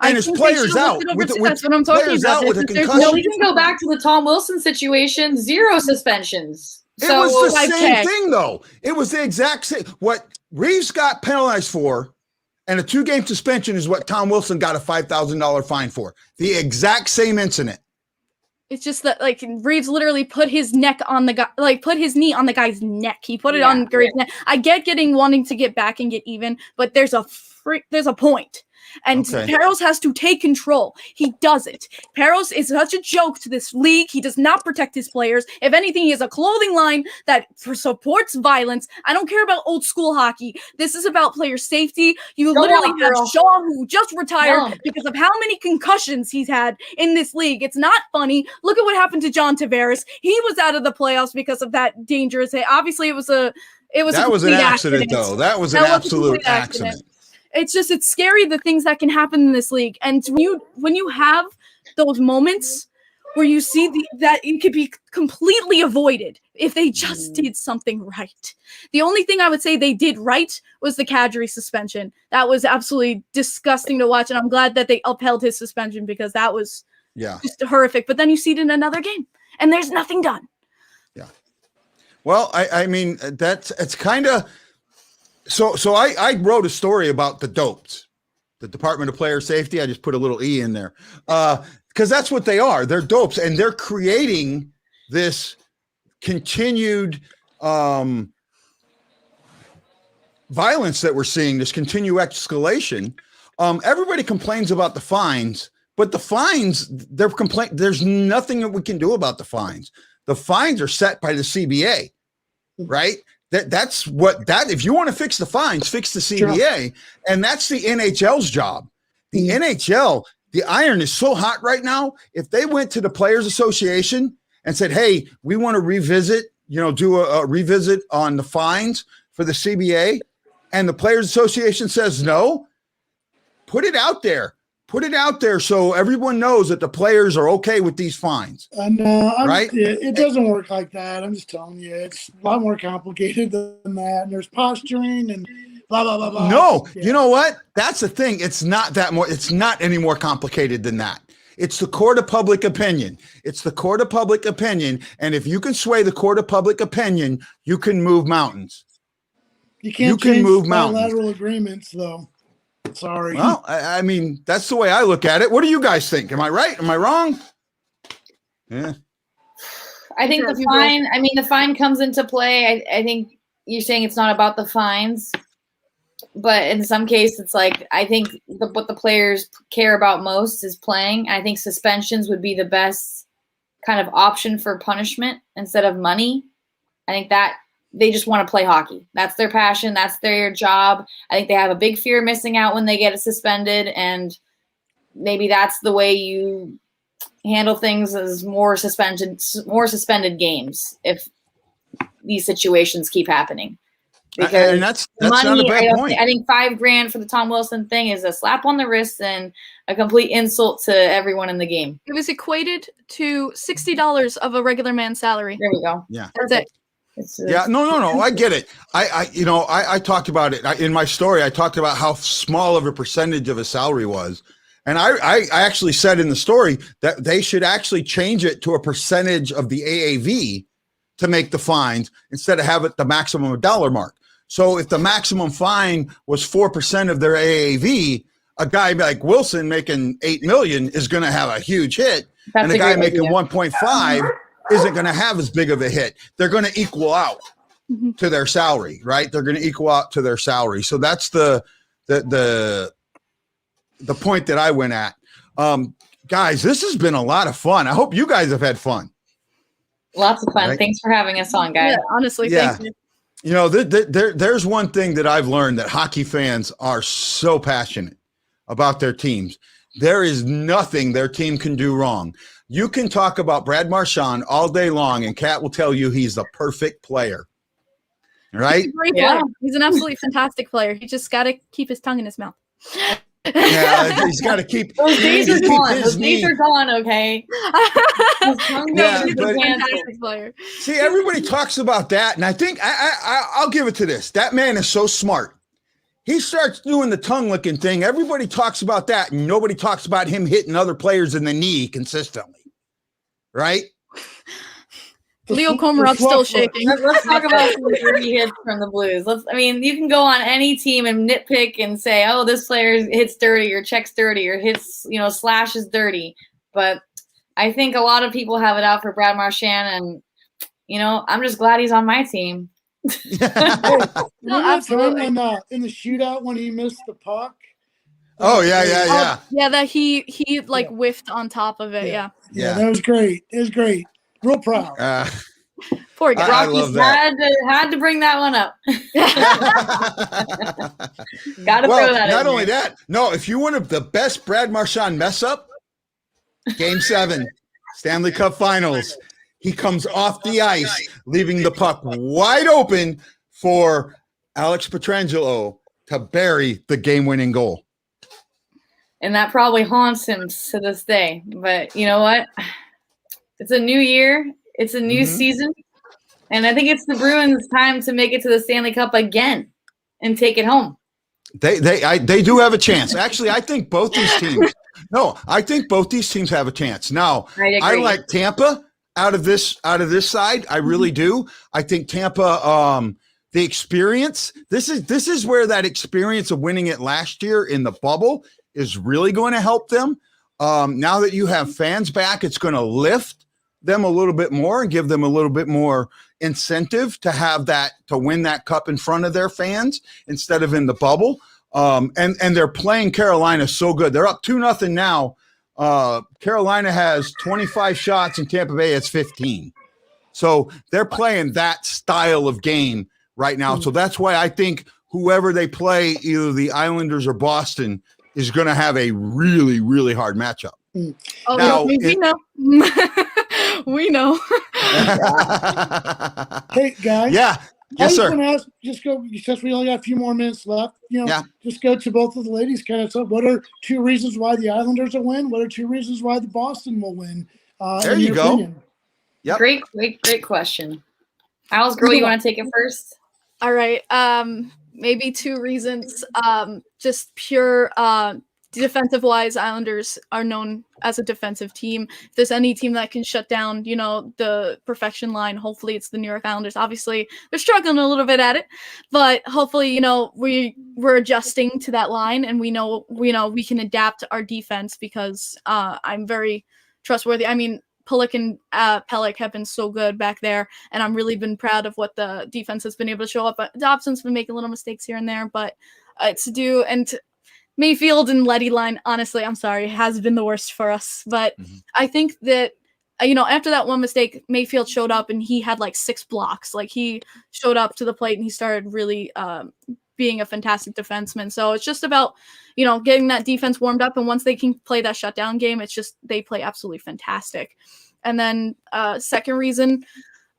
And his think they players should've out. looked it over With, too. with That's what I'm talking players about. out with a There's concussion. No, we can go back to the Tom Wilson situation. 0 suspensions. It So was the like, same okay. thing, though. It was the exact same. What Reeves got penalized for and a 2-game suspension is what Tom Wilson got a $5,000 fine for. The exact same incident. It's just that like Reeves literally put his neck on the guy, like put his knee on the guy's neck. He put it on Graves' neck. I get wanting to get back and get even, but there's a point. And Peros has to take control. He doesn't. Peros is such a joke to this league. He does not protect his players. If anything, he has a clothing line that supports violence. I don't care about old school hockey. This is about player safety. You literally have Shaw, who just retired because of how many concussions he's had in this league. It's not funny. Look at what happened to John Tavares. He was out of the playoffs because of that dangerous hit. Obviously, it was an accident, though. That was an absolute accident. It's scary the things that can happen in this league. And when you have those moments where you see that it could be completely avoided if they just did something right. The only thing I would say they did right was the Kadri suspension. That was absolutely disgusting to watch. And I'm glad that they upheld his suspension because that was just horrific. But then you see it in another game and there's nothing done. Yeah. Well, I mean, it's kind of, So I wrote a story about the dopes, the Department of Player Safety. I just put a little E in there because that's what they are. They're dopes, and they're creating this continued violence that we're seeing, this continued escalation. Everybody complains about the fines, but the fines, there's nothing that we can do about the fines. The fines are set by the CBA, right? That's if you want to fix the fines, fix the CBA. And that's the NHL's job. The NHL, the iron is so hot right now. If they went to the Players Association and said, hey, we want to revisit, do a revisit on the fines for the CBA, and the Players Association says no, put it out there. Put it out there so everyone knows that the players are okay with these fines. Right? It doesn't work like that. I'm just telling you, it's a lot more complicated than that. And there's posturing and blah, blah, blah, blah. No, you know what? That's the thing. It's not any more complicated than that. It's the court of public opinion. It's the court of public opinion. And if you can sway the court of public opinion, you can move mountains. You can't change bilateral agreements, though. Sorry. Well, I mean, that's the way I look at it. What do you guys think? Am I right? Am I wrong? Yeah. I think the fine comes into play. I think you're saying it's not about the fines, but in some cases, it's like, I think what the players care about most is playing. I think suspensions would be the best kind of option for punishment instead of money. I think that they just want to play hockey. That's their passion. That's their job. I think they have a big fear of missing out when they get suspended, and maybe that's the way you handle things, as more suspended games if these situations keep happening. Because and that's money, not a bad point. I think $5,000 for the Tom Wilson thing is a slap on the wrist and a complete insult to everyone in the game. It was equated to $60 of a regular man's salary. There we go. Yeah. That's it. Yeah, no. I get it. I talked about it in my story. I talked about how small of a percentage of a salary was. And I actually said in the story that they should actually change it to a percentage of the AAV to make the fines instead of have it the maximum dollar mark. So if the maximum fine was 4% of their AAV, a guy like Wilson making $8 million is going to have a huge hit. And a guy making 1.5 isn't going to have as big of a hit. They're going to equal out to their salary, right? They're going to equal out to their salary. So that's the point that I went at. Guys, this has been a lot of fun. I hope you guys have had fun. Lots of fun. Right? Thanks for having us on, guys. Yeah, honestly, thank you. There's one thing that I've learned, that hockey fans are so passionate about their teams. There is nothing their team can do wrong. You can talk about Brad Marchand all day long, and Kat will tell you he's the perfect player. Right? He's a great player. He's an absolutely fantastic player. He just got to keep his tongue in his mouth. Yeah, he's got to keep. Those days are gone. Those days are gone. Okay. Yeah, but, player. See, everybody talks about that, and I think I'll give it to this. That man is so smart. he starts doing the tongue licking thing. Everybody talks about that, and nobody talks about him hitting other players in the knee consistently, right? Leo Komarov's still shaking. Let's talk about some dirty hits from the Blues. You can go on any team and nitpick and say, oh, this player hits dirty or checks dirty or hits, slashes dirty. But I think a lot of people have it out for Brad Marchand, and, I'm just glad he's on my team. No, absolutely. In the shootout when he missed the puck. Oh, yeah. Yeah, that he whiffed on top of it. Yeah. That was great. It was great. Real proud. Poor guy. I love that. Had to bring that one up. Gotta throw that in. Not only that, no, if you want the best Brad Marchand mess up, Game 7, Stanley Cup Finals. He comes off the ice, leaving the puck wide open for Alex Pietrangelo to bury the game-winning goal. And that probably haunts him to this day. But you know what? It's a new year. It's a new season. And I think it's the Bruins' time to make it to the Stanley Cup again and take it home. They do have a chance. Actually, I think both these teams. I think both these teams have a chance. Now, I like Tampa out of this side. I really do. I think Tampa, the experience. This is where that experience of winning it last year in the bubble is really going to help them. Now that you have fans back, it's going to lift them a little bit more and give them a little bit more incentive to win that cup in front of their fans instead of in the bubble. And they're playing Carolina so good. They're up 2-0 now. Carolina has 25 shots and Tampa Bay has 15. So they're playing that style of game right now. So that's why I think whoever they play, either the Islanders or Boston, is going to have a really, really hard matchup. Oh, now, we know. We know. Hey, guys. Yeah. Yes, sir. I was going to ask, since we only got a few more minutes left, just go to both of the ladies kind of. So what are 2 reasons why the Islanders will win? What are 2 reasons why the Boston will win? There you go. Yep. Great question. Alice, girl, you want to take it first? All right. Maybe 2 reasons. Just pure defensive wise, Islanders are known as a defensive team. If there's any team that can shut down, the perfection line, hopefully it's the New York Islanders. Obviously, they're struggling a little bit at it, but hopefully, we're adjusting to that line, and we know we can adapt our defense because I'm very trustworthy. I mean, Pulick and Pellick have been so good back there, and I'm really been proud of what the defense has been able to show up. Dobson's been making little mistakes here and there, but it's due. And Mayfield and Letty line, honestly, I'm sorry, has been the worst for us. But I think that, after that one mistake, Mayfield showed up and he had 6 blocks. He showed up to the plate and he started really being a fantastic defenseman. So it's just about, getting that defense warmed up. And once they can play that shutdown game, it's just they play absolutely fantastic. And then second reason,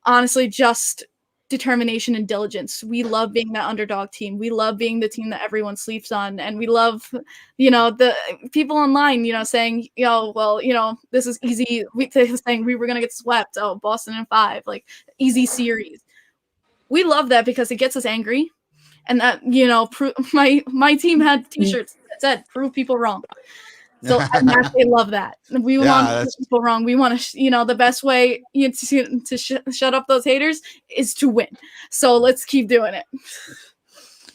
honestly, just determination and diligence. We love being that underdog team. We love being the team that everyone sleeps on. And we love, the people online, saying, this is easy. Saying we were going to get swept. Oh, Boston in 5, easy series. We love that because it gets us angry. And that, my team had t-shirts that said, prove people wrong. So they love that. We want to prove people wrong. We want to, the best way to shut up those haters is to win. So let's keep doing it.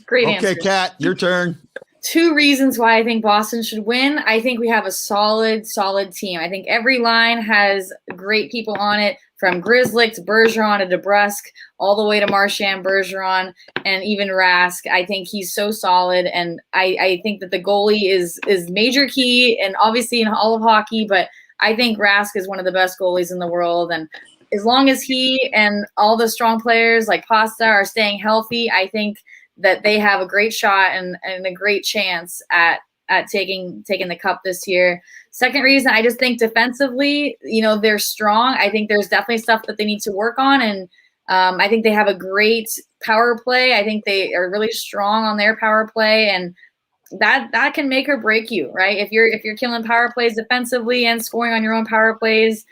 Great answer. Okay, Kat, your turn. 2 reasons why I think Boston should win. I think we have a solid team. I think every line has great people on it, from Grzelcyk to Bergeron to DeBrusque, all the way to Marchand, Bergeron, and even Rask. I think he's so solid, and I think that the goalie is major key, and obviously in all of hockey, but I think Rask is one of the best goalies in the world, and as long as he and all the strong players like Pasta are staying healthy, I think that they have a great shot and a great chance at taking the cup this year. Second reason, I just think defensively, they're strong. I think there's definitely stuff that they need to work on, and I think they have a great power play. I think they are really strong on their power play, and that can make or break you, right? If you're killing power plays defensively and scoring on your own power plays,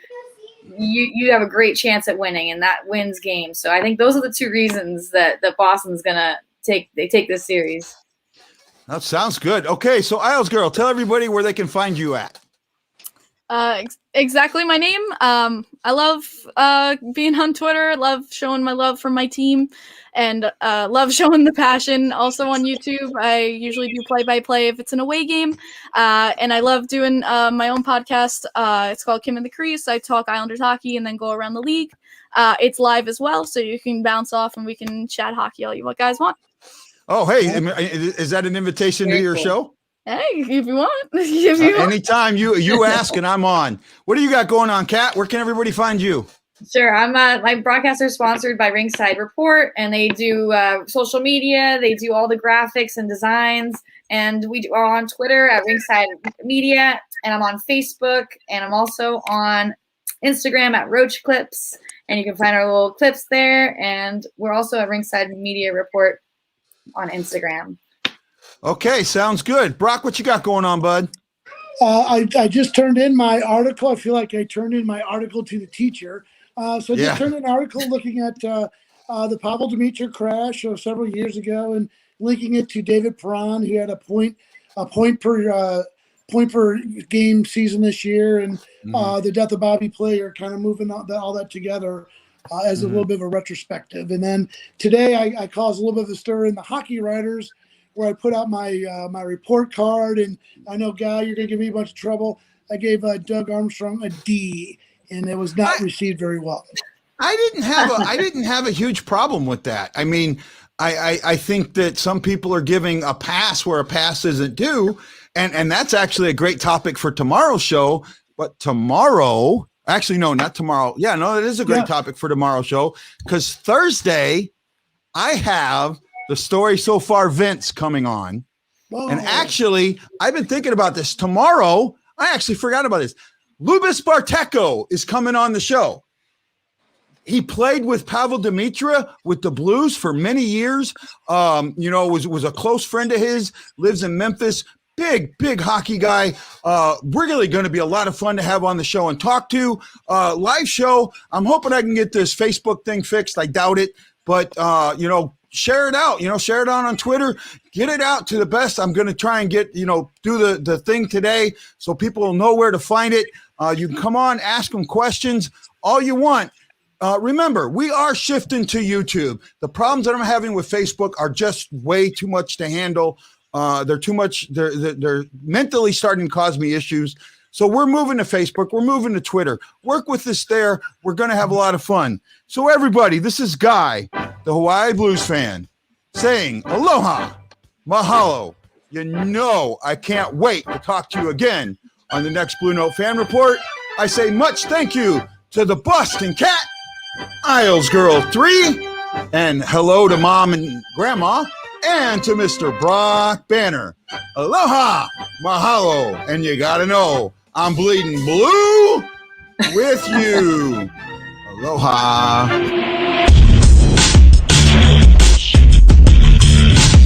you have a great chance at winning, and that wins games. So I think those are the 2 reasons that Boston's gonna take this series. That sounds good. Okay, so Isles Girl, tell everybody where they can find you at. Exactly my name. I love being on Twitter. Love showing my love for my team, and love showing the passion. Also on YouTube, I usually do play-by-play if it's an away game, and I love doing my own podcast. It's called Kim in the Crease. I talk Islanders hockey and then go around the league. It's live as well, so you can bounce off and we can chat hockey all you guys want. Oh, hey, is that an invitation to your show? Hey, if you want. If you want. Anytime you ask and I'm on. What do you got going on, Kat? Where can everybody find you? Sure. I'm my broadcaster is sponsored by Ringside Report, and they do social media. They do all the graphics and designs, and we are on Twitter at Ringside Media, and I'm on Facebook, and I'm also on Instagram at Roach Clips, and you can find our little clips there. And we're also at Ringside Media Report on Instagram. Okay, sounds good. Brock, what you got going on, bud? I just turned in my article. I feel like I turned in my article to the teacher. So I just turned in an article looking at the Pavel Demitra crash several years ago and linking it to David Perron, who had a point per game season this year, and the death of Bobby Player, kind of moving all that together as a little bit of a retrospective. And then today I caused a little bit of a stir in the hockey writers, where I put out my report card, and I know, Guy, you're going to give me a bunch of trouble. I gave Doug Armstrong a D, and it was not received very well. I didn't have a huge problem with that. I mean, I think that some people are giving a pass where a pass isn't due, and that's actually a great topic for tomorrow's show. But tomorrow, actually, no, not tomorrow. Yeah, no, it is a great topic for tomorrow's show, because Thursday I have the story so far Vince coming on. Whoa. And actually, I've been thinking about this. Tomorrow, I actually forgot about this. Lubis Barteco is coming on the show. He played with Pavel Demitra with the Blues for many years. Was a close friend of his, lives in Memphis. Big hockey guy. Really going to be a lot of fun to have on the show and talk to. Live show. I'm hoping I can get this Facebook thing fixed. I doubt it. But, share it out, share it out on Twitter, get it out to the best. I'm going to try and get, do the thing today so people will know where to find it. You can come on, ask them questions, all you want. Remember, we are shifting to YouTube. The problems that I'm having with Facebook are just way too much to handle. They're too much. They're mentally starting to cause me issues. So we're moving to Facebook. We're moving to Twitter. Work with us there. We're going to have a lot of fun. So everybody, this is Guy, the Hawaii Blues fan, saying aloha, mahalo. I can't wait to talk to you again on the next Blue Note Fan Report. I say much thank you to the Boston Cat, Isles Girl 3, and hello to Mom and Grandma, and to Mr. Brock Banner. Aloha, mahalo, and you gotta know, I'm bleeding blue with you. Aloha.